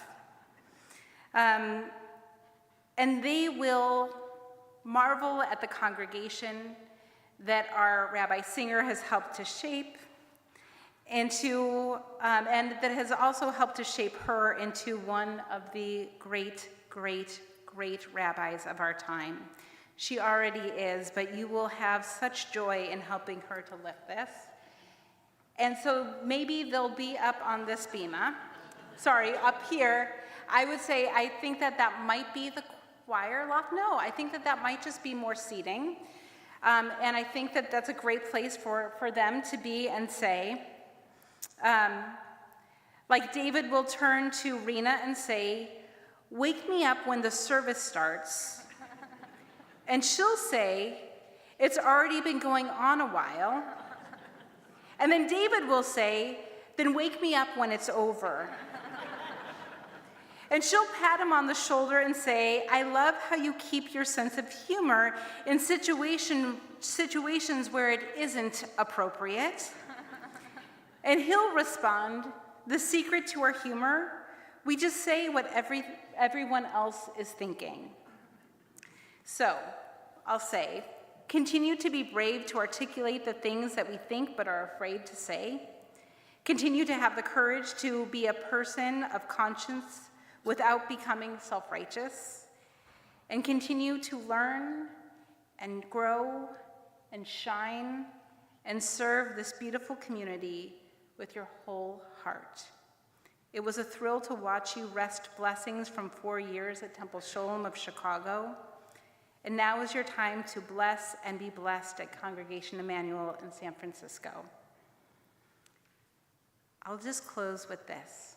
And they will marvel at the congregation that our Rabbi Singer has helped to shape, and that has also helped to shape her into one of the great, great, great rabbis of our time. She already is, but you will have such joy in helping her to lift this. And so maybe they'll be up on this bima. Sorry, up here. I would say I think that might be the choir loft. No, I think that might just be more seating. And I think that that's a great place for them to be and say, like David will turn to Rena and say, "Wake me up when the service starts." And she'll say, "It's already been going on a while." And then David will say, "Then wake me up when it's over." And she'll pat him on the shoulder and say, "I love how you keep your sense of humor in situations where it isn't appropriate." And he'll respond, "The secret to our humor, we just say what everyone else is thinking." So, I'll say, continue to be brave to articulate the things that we think but are afraid to say. Continue to have the courage to be a person of conscience without becoming self-righteous, and continue to learn and grow and shine and serve this beautiful community with your whole heart. It was a thrill to watch you wrest blessings from 4 years at Temple Sholem of Chicago, and now is your time to bless and be blessed at Congregation Emanu-El in San Francisco. I'll just close with this.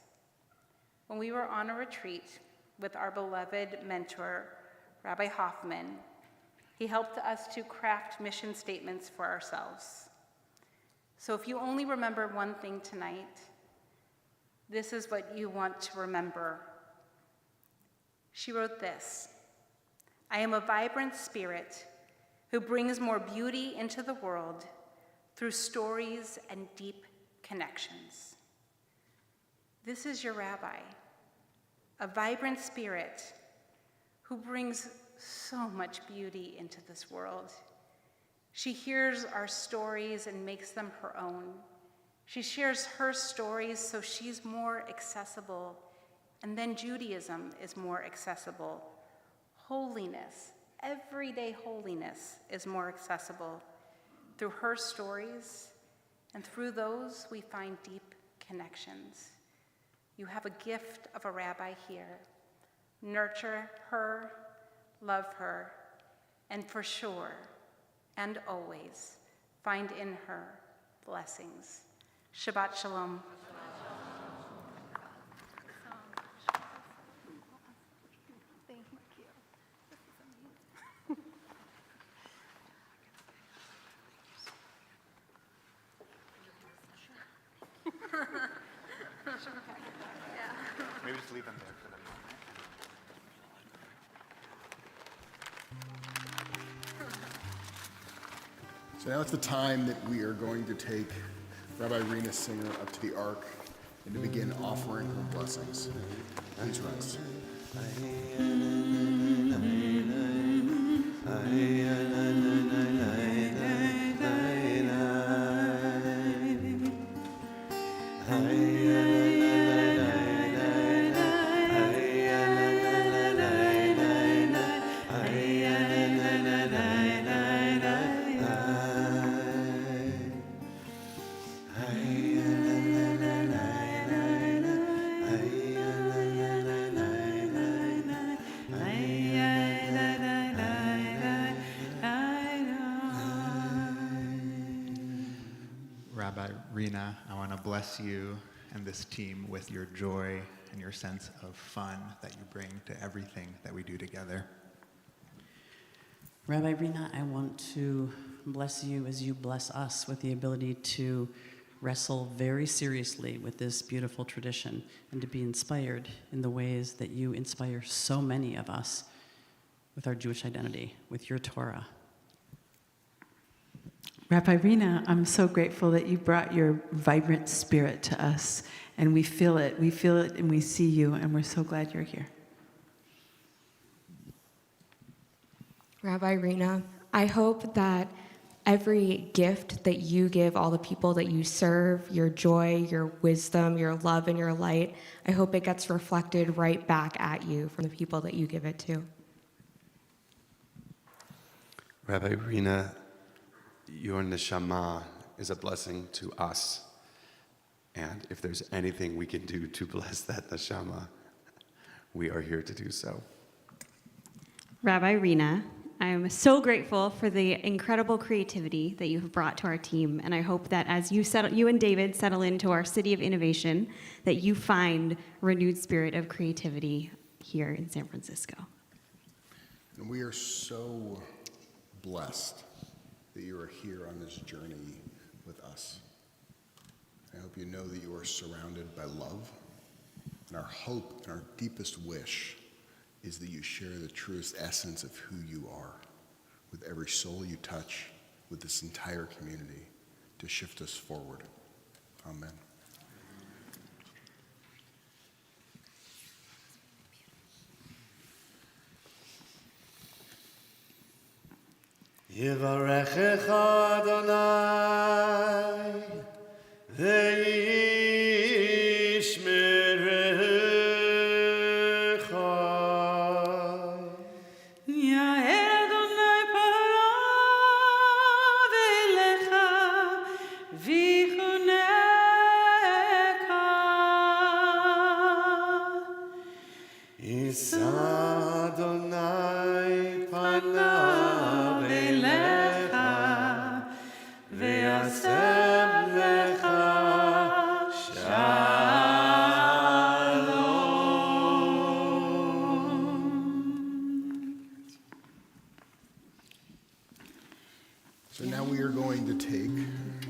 When we were on a retreat with our beloved mentor, Rabbi Hoffman, he helped us to craft mission statements for ourselves. So if you only remember one thing tonight, this is what you want to remember. She wrote this: "I am a vibrant spirit who brings more beauty into the world through stories and deep connections." This is your rabbi, a vibrant spirit who brings so much beauty into this world. She hears our stories and makes them her own. She shares her stories so she's more accessible, and then Judaism is more accessible. Holiness, everyday holiness, is more accessible through her stories, and through those we find deep connections. You have a gift of a rabbi here. Nurture her, love her, and for sure, and always, find in her blessings. Shabbat Shalom. Thank you. Maybe just leave them there for the moment. So now it's the time that we are going to take Rabbi Rena Singer up to the ark and to begin offering her blessings. Please rise. Rabbi Rena, I want to bless you and this team with your joy and your sense of fun that you bring to everything that we do together. Rabbi Rena, I want to bless you as you bless us with the ability to wrestle very seriously with this beautiful tradition and to be inspired in the ways that you inspire so many of us with our Jewish identity, with your Torah. Rabbi Rena, I'm so grateful that you brought your vibrant spirit to us, and we feel it and we see you, and we're so glad you're here. Rabbi Rena, I hope that every gift that you give all the people that you serve, your joy, your wisdom, your love, and your light, I hope it gets reflected right back at you from the people that you give it to. Rabbi Rena, your neshama is a blessing to us. And if there's anything we can do to bless that neshama, we are here to do so. Rabbi Rena, I am so grateful for the incredible creativity that you have brought to our team, and I hope that as you and David settle into our city of innovation, that you find renewed spirit of creativity here in San Francisco. And we are so blessed that you are here on this journey with us. I hope you know that you are surrounded by love, And our hope and our deepest wish is that you share the truest essence of who you are with every soul you touch, with this entire community, to shift us forward. Amen. Yivarechecha Adonai ve'yishmerecha. Ya'er Adonai parav elecha v'chuneka. Yisa Adonai panav elecha ve'asem lecha So now we are going to take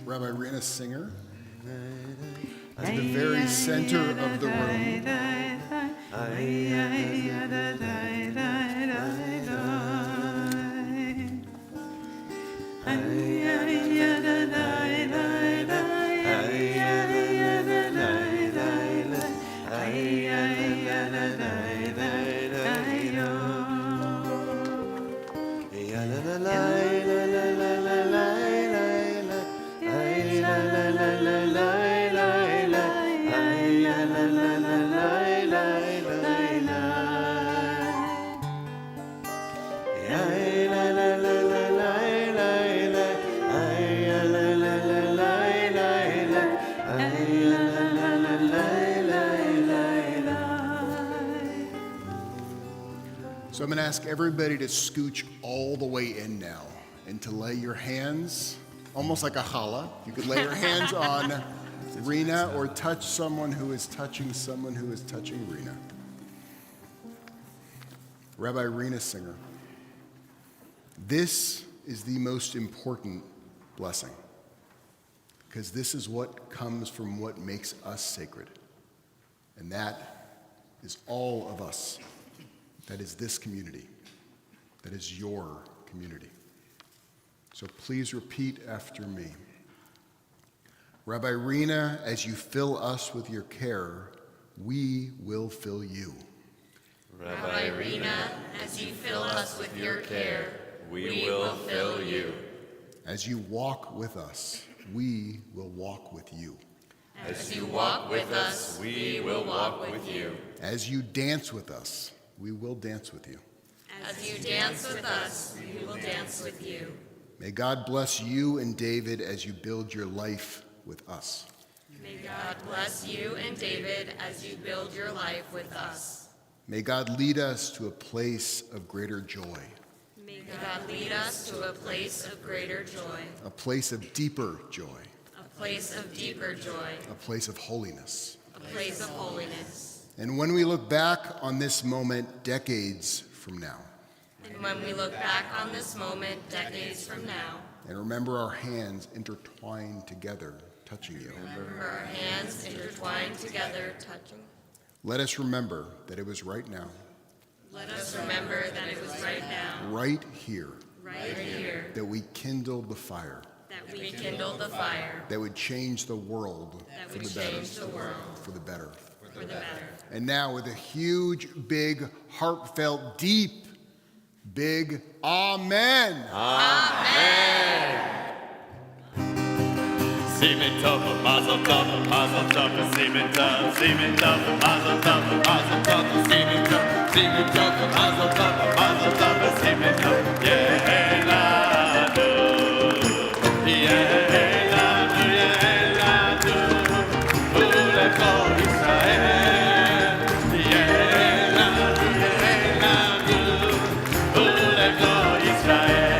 Rabbi Rena Singer to the very center of the room. So I'm going to ask everybody to scooch all the way in now and to lay your hands, almost like a challah. You could lay your hands on Rena or touch someone who is touching someone who is touching Rena. Rabbi Rena Singer, this is the most important blessing, because this is what comes from what makes us sacred. And that is all of us. That is this community. That is your community. So please repeat after me. Rabbi Rena, as you fill us with your care, we will fill you. Rabbi Rena, as you fill us with your care, we will fill you. As you walk with us, we will walk with you. As you walk with us, we will walk with you. As you dance with us, we will dance with you. As you dance with us, we will dance with you. May God bless you and David as you build your life with us. May God bless you and David as you build your life with us. May God lead us to a place of greater joy. May God lead us to a place of greater joy. A place of deeper joy. A place of deeper joy. A place of holiness. A place of holiness. And when we look back on this moment decades from now, And when we look back on this moment decades from now, and remember our hands intertwined together, touching you, remember our hands intertwined together, touching. let us remember that it was right now, Let us remember that it was right now, right here, right here, that we kindled the fire that we kindled the fire that would change the world that for would the better. change the world For the better. for the better. And now with a huge, big, heartfelt, deep, big Amen. Simen tov, mazel tov, simen tov, simen tov, mazel tov, simen tov, mazel tov, simen tov, Yehelanu, Yehelanu, Yehelanu, Ulecho Yisrael, Yehelanu, Yehelanu, Ulecho Yisrael.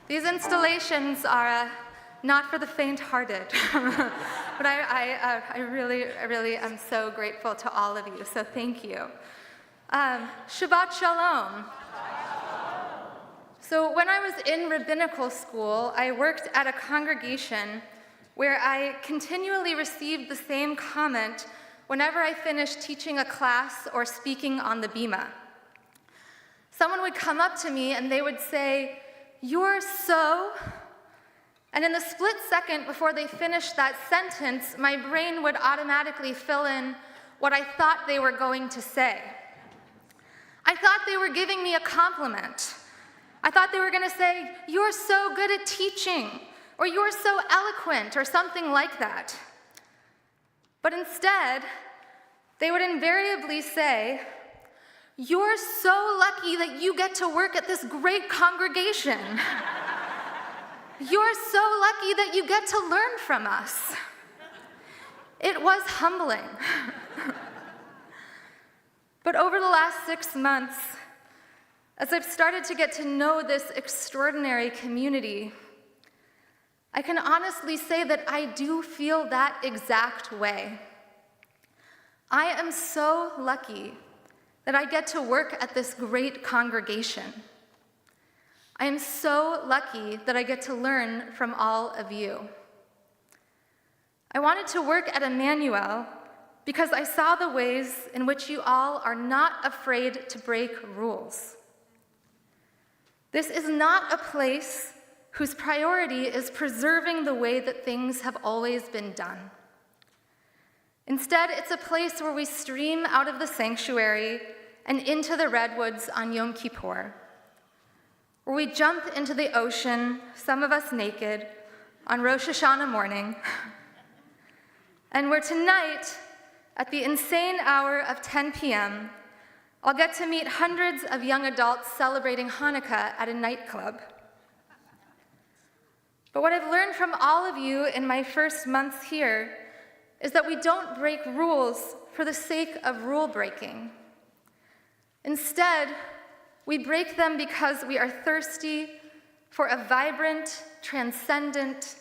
These installations are a not for the faint-hearted. But I really am so grateful to all of you, so thank you. Shabbat Shalom. So when I was in rabbinical school, I worked at a congregation where I continually received the same comment whenever I finished teaching a class or speaking on the bima. Someone would come up to me and they would say, "You're so," and in the split second before they finished that sentence, my brain would automatically fill in what I thought they were going to say. I thought they were giving me a compliment. I thought they were going to say, "You're so good at teaching," or "You're so eloquent," or something like that. But instead, they would invariably say, "You're so lucky that you get to work at this great congregation. You're so lucky that you get to learn from us." It was humbling. But over the last 6 months, as I've started to get to know this extraordinary community, I can honestly say that I do feel that exact way. I am so lucky that I get to work at this great congregation. I am so lucky that I get to learn from all of you. I wanted to work at Emanu-El because I saw the ways in which you all are not afraid to break rules. This is not a place whose priority is preserving the way that things have always been done. Instead, it's a place where we stream out of the sanctuary and into the redwoods on Yom Kippur, where we jump into the ocean, some of us naked, on Rosh Hashanah morning, and where tonight, at the insane hour of 10 p.m., I'll get to meet hundreds of young adults celebrating Hanukkah at a nightclub. But what I've learned from all of you in my first months here is that we don't break rules for the sake of rule breaking. Instead, we break them because we are thirsty for a vibrant, transcendent,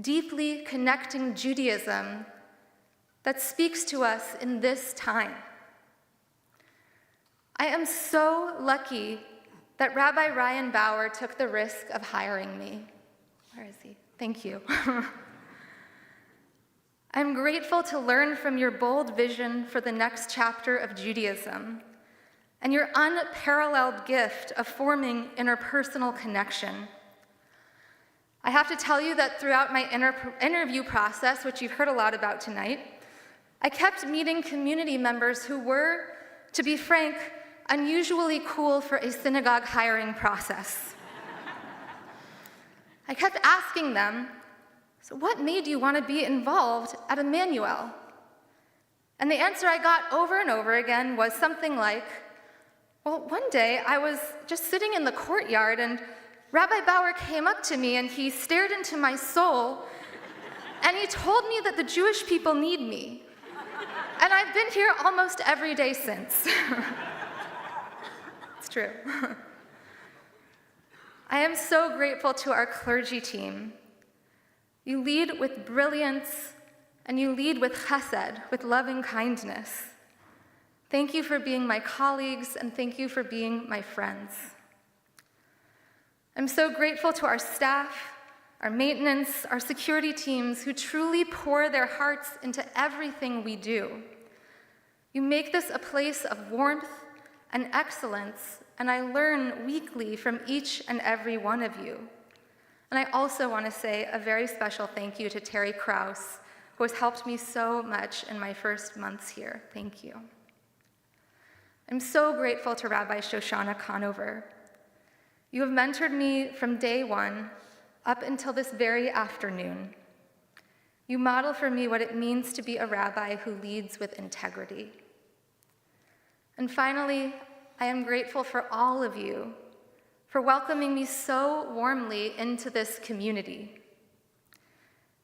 deeply connecting Judaism that speaks to us in this time. I am so lucky that Rabbi Ryan Bauer took the risk of hiring me. Where is he? Thank you. I'm grateful to learn from your bold vision for the next chapter of Judaism and your unparalleled gift of forming interpersonal connection. I have to tell you that throughout my interview process, which you've heard a lot about tonight, I kept meeting community members who were, to be frank, unusually cool for a synagogue hiring process. I kept asking them, "So what made you want to be involved at Emanu-El?" And the answer I got over and over again was something like, "Well, one day I was just sitting in the courtyard and Rabbi Bauer came up to me and he stared into my soul and he told me that the Jewish people need me. And I've been here almost every day since." It's true. I am so grateful to our clergy team. You lead with brilliance, and you lead with chesed, with loving kindness. Thank you for being my colleagues, and thank you for being my friends. I'm so grateful to our staff, our maintenance, our security teams who truly pour their hearts into everything we do. You make this a place of warmth and excellence, and I learn weekly from each and every one of you. And I also want to say a very special thank you to Terry Krause, who has helped me so much in my first months here. Thank you. I'm so grateful to Rabbi Shoshana Conover. You have mentored me from day one up until this very afternoon. You model for me what it means to be a rabbi who leads with integrity. And finally, I am grateful for all of you for welcoming me so warmly into this community.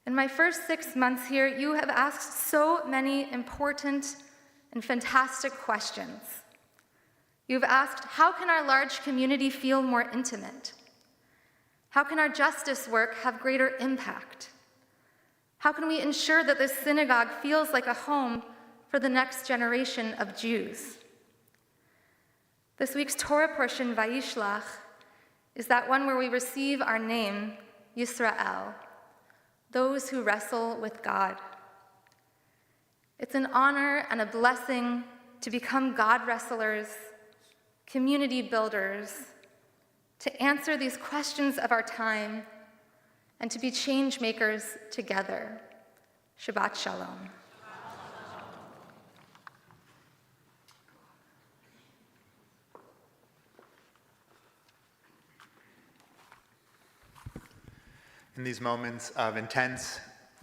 In my first 6 months here, you have asked so many important and fantastic questions. You've asked, how can our large community feel more intimate? How can our justice work have greater impact? How can we ensure that this synagogue feels like a home for the next generation of Jews? This week's Torah portion, Vayishlach, is that one where we receive our name, Yisrael, those who wrestle with God. It's an honor and a blessing to become God wrestlers, community builders, to answer these questions of our time, and to be change makers together. Shabbat Shalom. In these moments of intense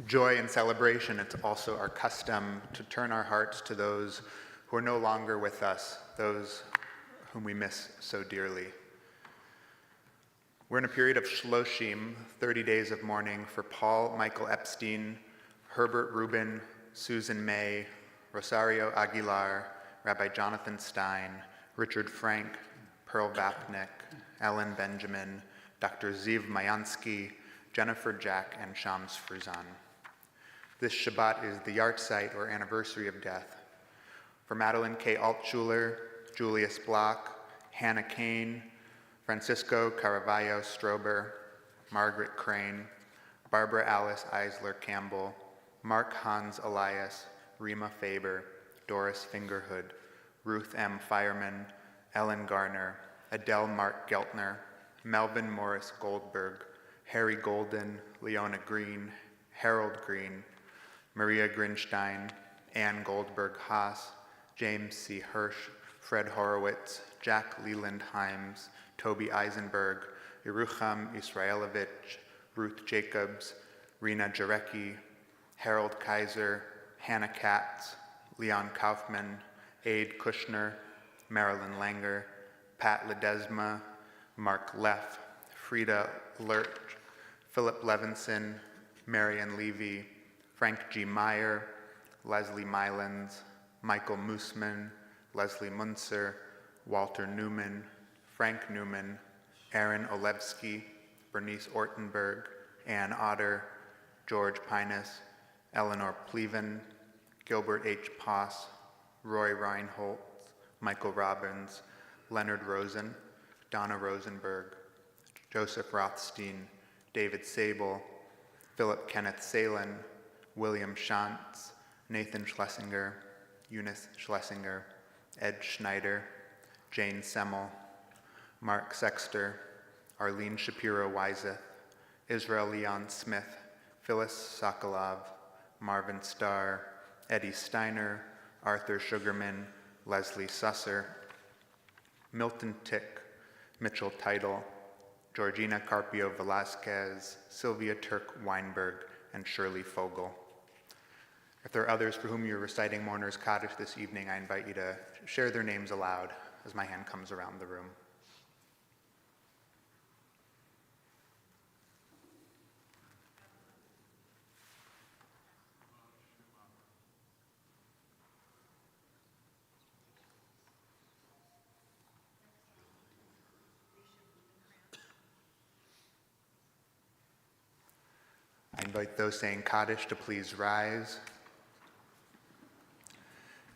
joy and celebration, it's also our custom to turn our hearts to those who are no longer with us, those whom we miss so dearly. We're in a period of Shloshim, 30 days of mourning for Paul Michael Epstein, Herbert Rubin, Susan May, Rosario Aguilar, Rabbi Jonathan Stein, Richard Frank, Pearl Vapnik, Ellen Benjamin, Dr. Ziv Mayansky, Jennifer Jack, and Shams Fruzan. This Shabbat is the yahrzeit or anniversary of death for Madeline K. Altschuler, Julius Block, Hannah Kane, Francisco Caravallo Strober, Margaret Crane, Barbara Alice Eisler Campbell, Mark Hans Elias, Rima Faber, Doris Fingerhood, Ruth M. Fireman, Ellen Garner, Adele Mark Geltner, Melvin Morris Goldberg, Harry Golden, Leona Green, Harold Green, Maria Grinstein, Ann Goldberg Haas, James C. Hirsch, Fred Horowitz, Jack Leland Himes, Toby Eisenberg, Yerucham Israelovich, Ruth Jacobs, Rena Jarecki, Harold Kaiser, Hannah Katz, Leon Kaufman, Aid Kushner, Marilyn Langer, Pat Ledesma, Mark Leff, Frida Lurch, Philip Levinson, Marion Levy, Frank G. Meyer, Leslie Mylans, Michael Moosman, Leslie Munzer, Walter Newman, Frank Newman, Aaron Olevsky, Bernice Ortenberg, Ann Otter, George Pinus, Eleanor Pleven, Gilbert H. Poss, Roy Reinholtz, Michael Robbins, Leonard Rosen, Donna Rosenberg, Joseph Rothstein, David Sable, Philip Kenneth Salen, William Shantz, Nathan Schlesinger, Eunice Schlesinger, Ed Schneider, Jane Semmel, Mark Sexter, Arlene Shapiro-Weiseth, Israel Leon Smith, Phyllis Sokolov, Marvin Starr, Eddie Steiner, Arthur Sugarman, Leslie Susser, Milton Tick, Mitchell Title, Georgina Carpio Velasquez, Sylvia Turk Weinberg, and Shirley Fogel. If there are others for whom you're reciting Mourner's Kaddish this evening, I invite you to share their names aloud as my hand comes around the room. I invite those saying Kaddish to please rise.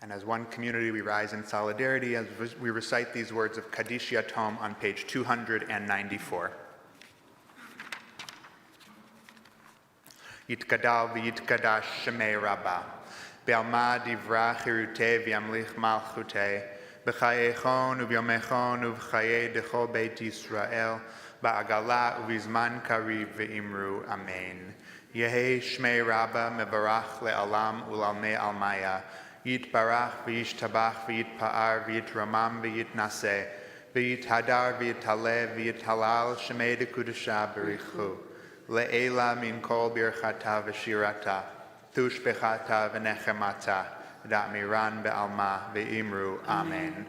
And as one community, we rise in solidarity as we recite these words of Kaddish Yatom on page 294. Yitkadal v'yitkadash shemei Rabba, be'alma divra chirutei v'yamlich malchutei, b'chayechon u'vyomechon u'v'chayei dechol beit Yisrael, ba'agala u'vizman kariv ve'imru amen. Yehi shmei Rabba mevarach le'alam u'lalmei almaya, Yitbarach v'yishtabach v'yitpa'ar v'yitramam v'yitnaseh, v'yithadar v'yitaleh v'yithalal shemei dekudusha berichu, le'ela min kol birchata v'shirata, tushbechata v'nechemata, da'miran be'alma v'imru amen.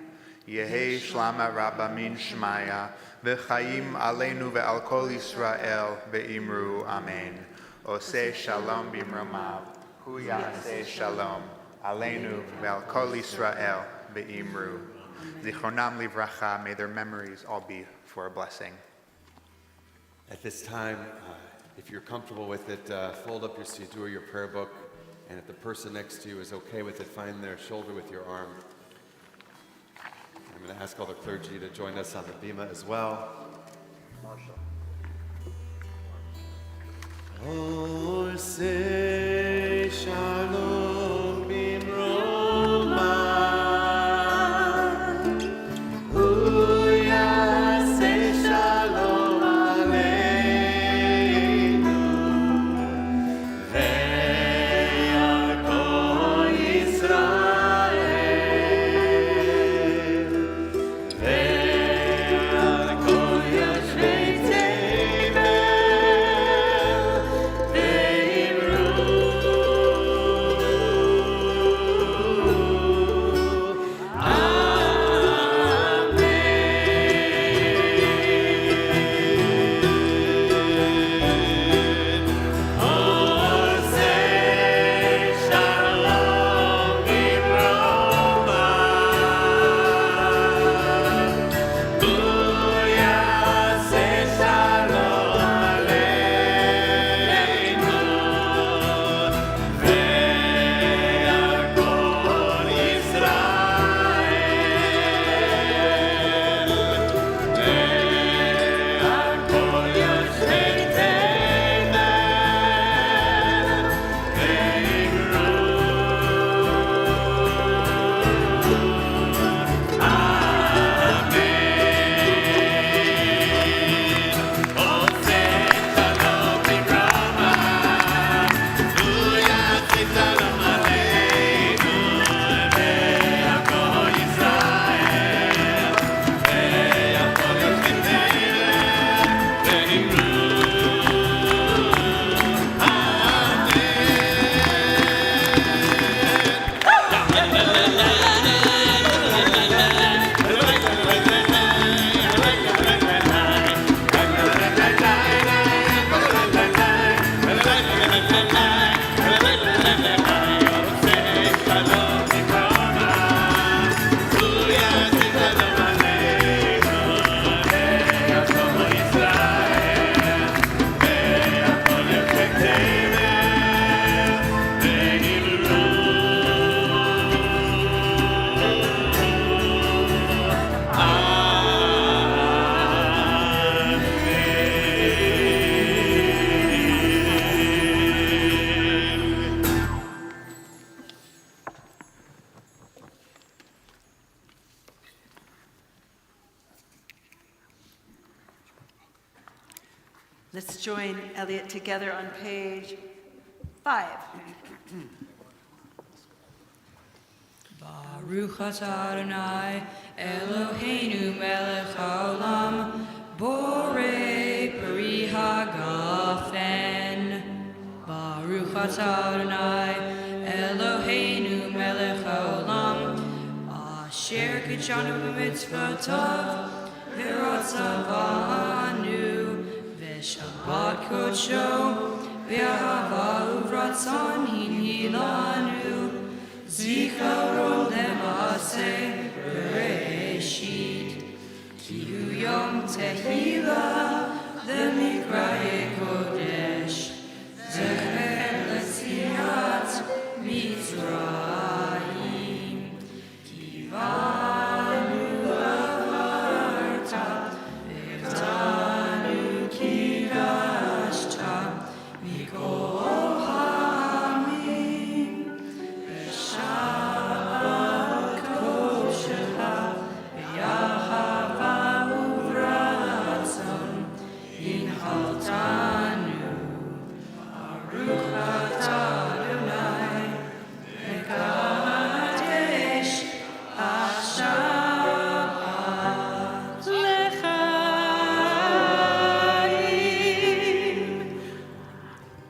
Yehi shlama Rabba min shmaya, v'chayim aleinu ve'al kol Yisrael v'imru amen. Oseh shalom b'imromav, hu ya'aseh shalom. Aleinu ve'al kol Yisrael be'imru. Zichronam livracha, may their memories all be for a blessing. At this time, if you're comfortable with it, fold up your siddur, your prayer book, and if the person next to you is okay with it, find their shoulder with your arm. I'm going to ask all the clergy to join us on the bima as well. Oh, say shalom bimroma. Let's join Elliot together on page 5. Baruch atah Adonai Eloheinu melech haolam borei peri hagafen. Baruch atah Adonai Eloheinu melech haolam asher kitshanu b'mitzvotav v'ratzavanu v'shabbat kodsho v'ahava uvratzon hinilanu Zikaron lemase bereshit Ki hu yom tehila lemikraye kodesh Zecher l'tziat Mitzrayim Ki vanu avarta V'tanu kidashta Mikol ha'amim Shabbat kosher v'yahava uvratzon inchaltanu Baruch atah Adonai mekadesh hashabbat lechaim.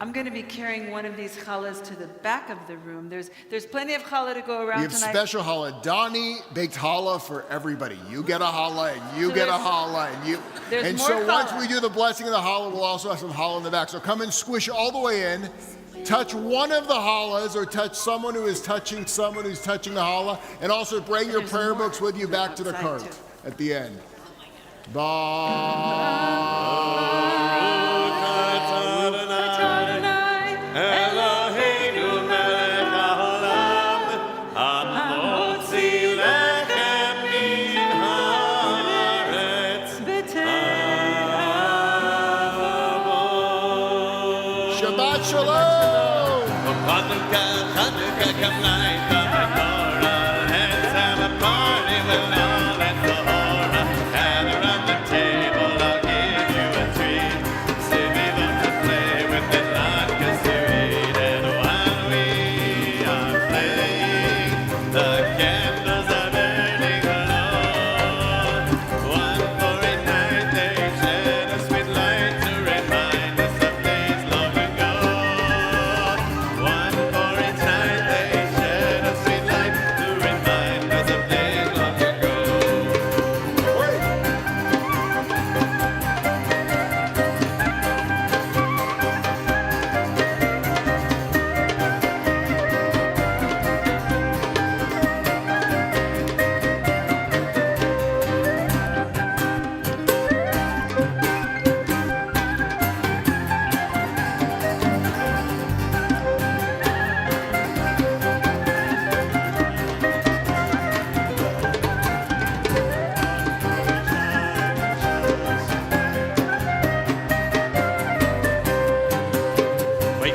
I'm going to be carrying one of these challahs to the back of the room. There's plenty of challah to go around We have tonight. special challah. Donnie baked challah for everybody. You get a challah, and you So get a there's- challah, and you. there's And more so once challah. we do the blessing of the challah, we'll also have some challah in the back. So come and squish all the way in. Touch one of the challahs, or touch someone who is touching someone who's touching the challah, and also bring your prayer books with you back to the outside, cart too. at the end. Bye. Shalom. Chanukah, Chanukah, come light the menorah. Let's have a party with all that's the horror. And around the table I'll give you a treat. Say we want to play with the latkes to eat. And while we are playing, the candles are burning low. One for a night they shed a sweet light to remind us of days long ago. One for each night they shed a sweet light to remind us of days long ago.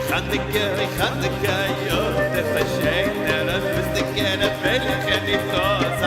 Chanukah, Chanukah, Yod, the Fashem, the Rus, the Gerab, Melech, and the Tos,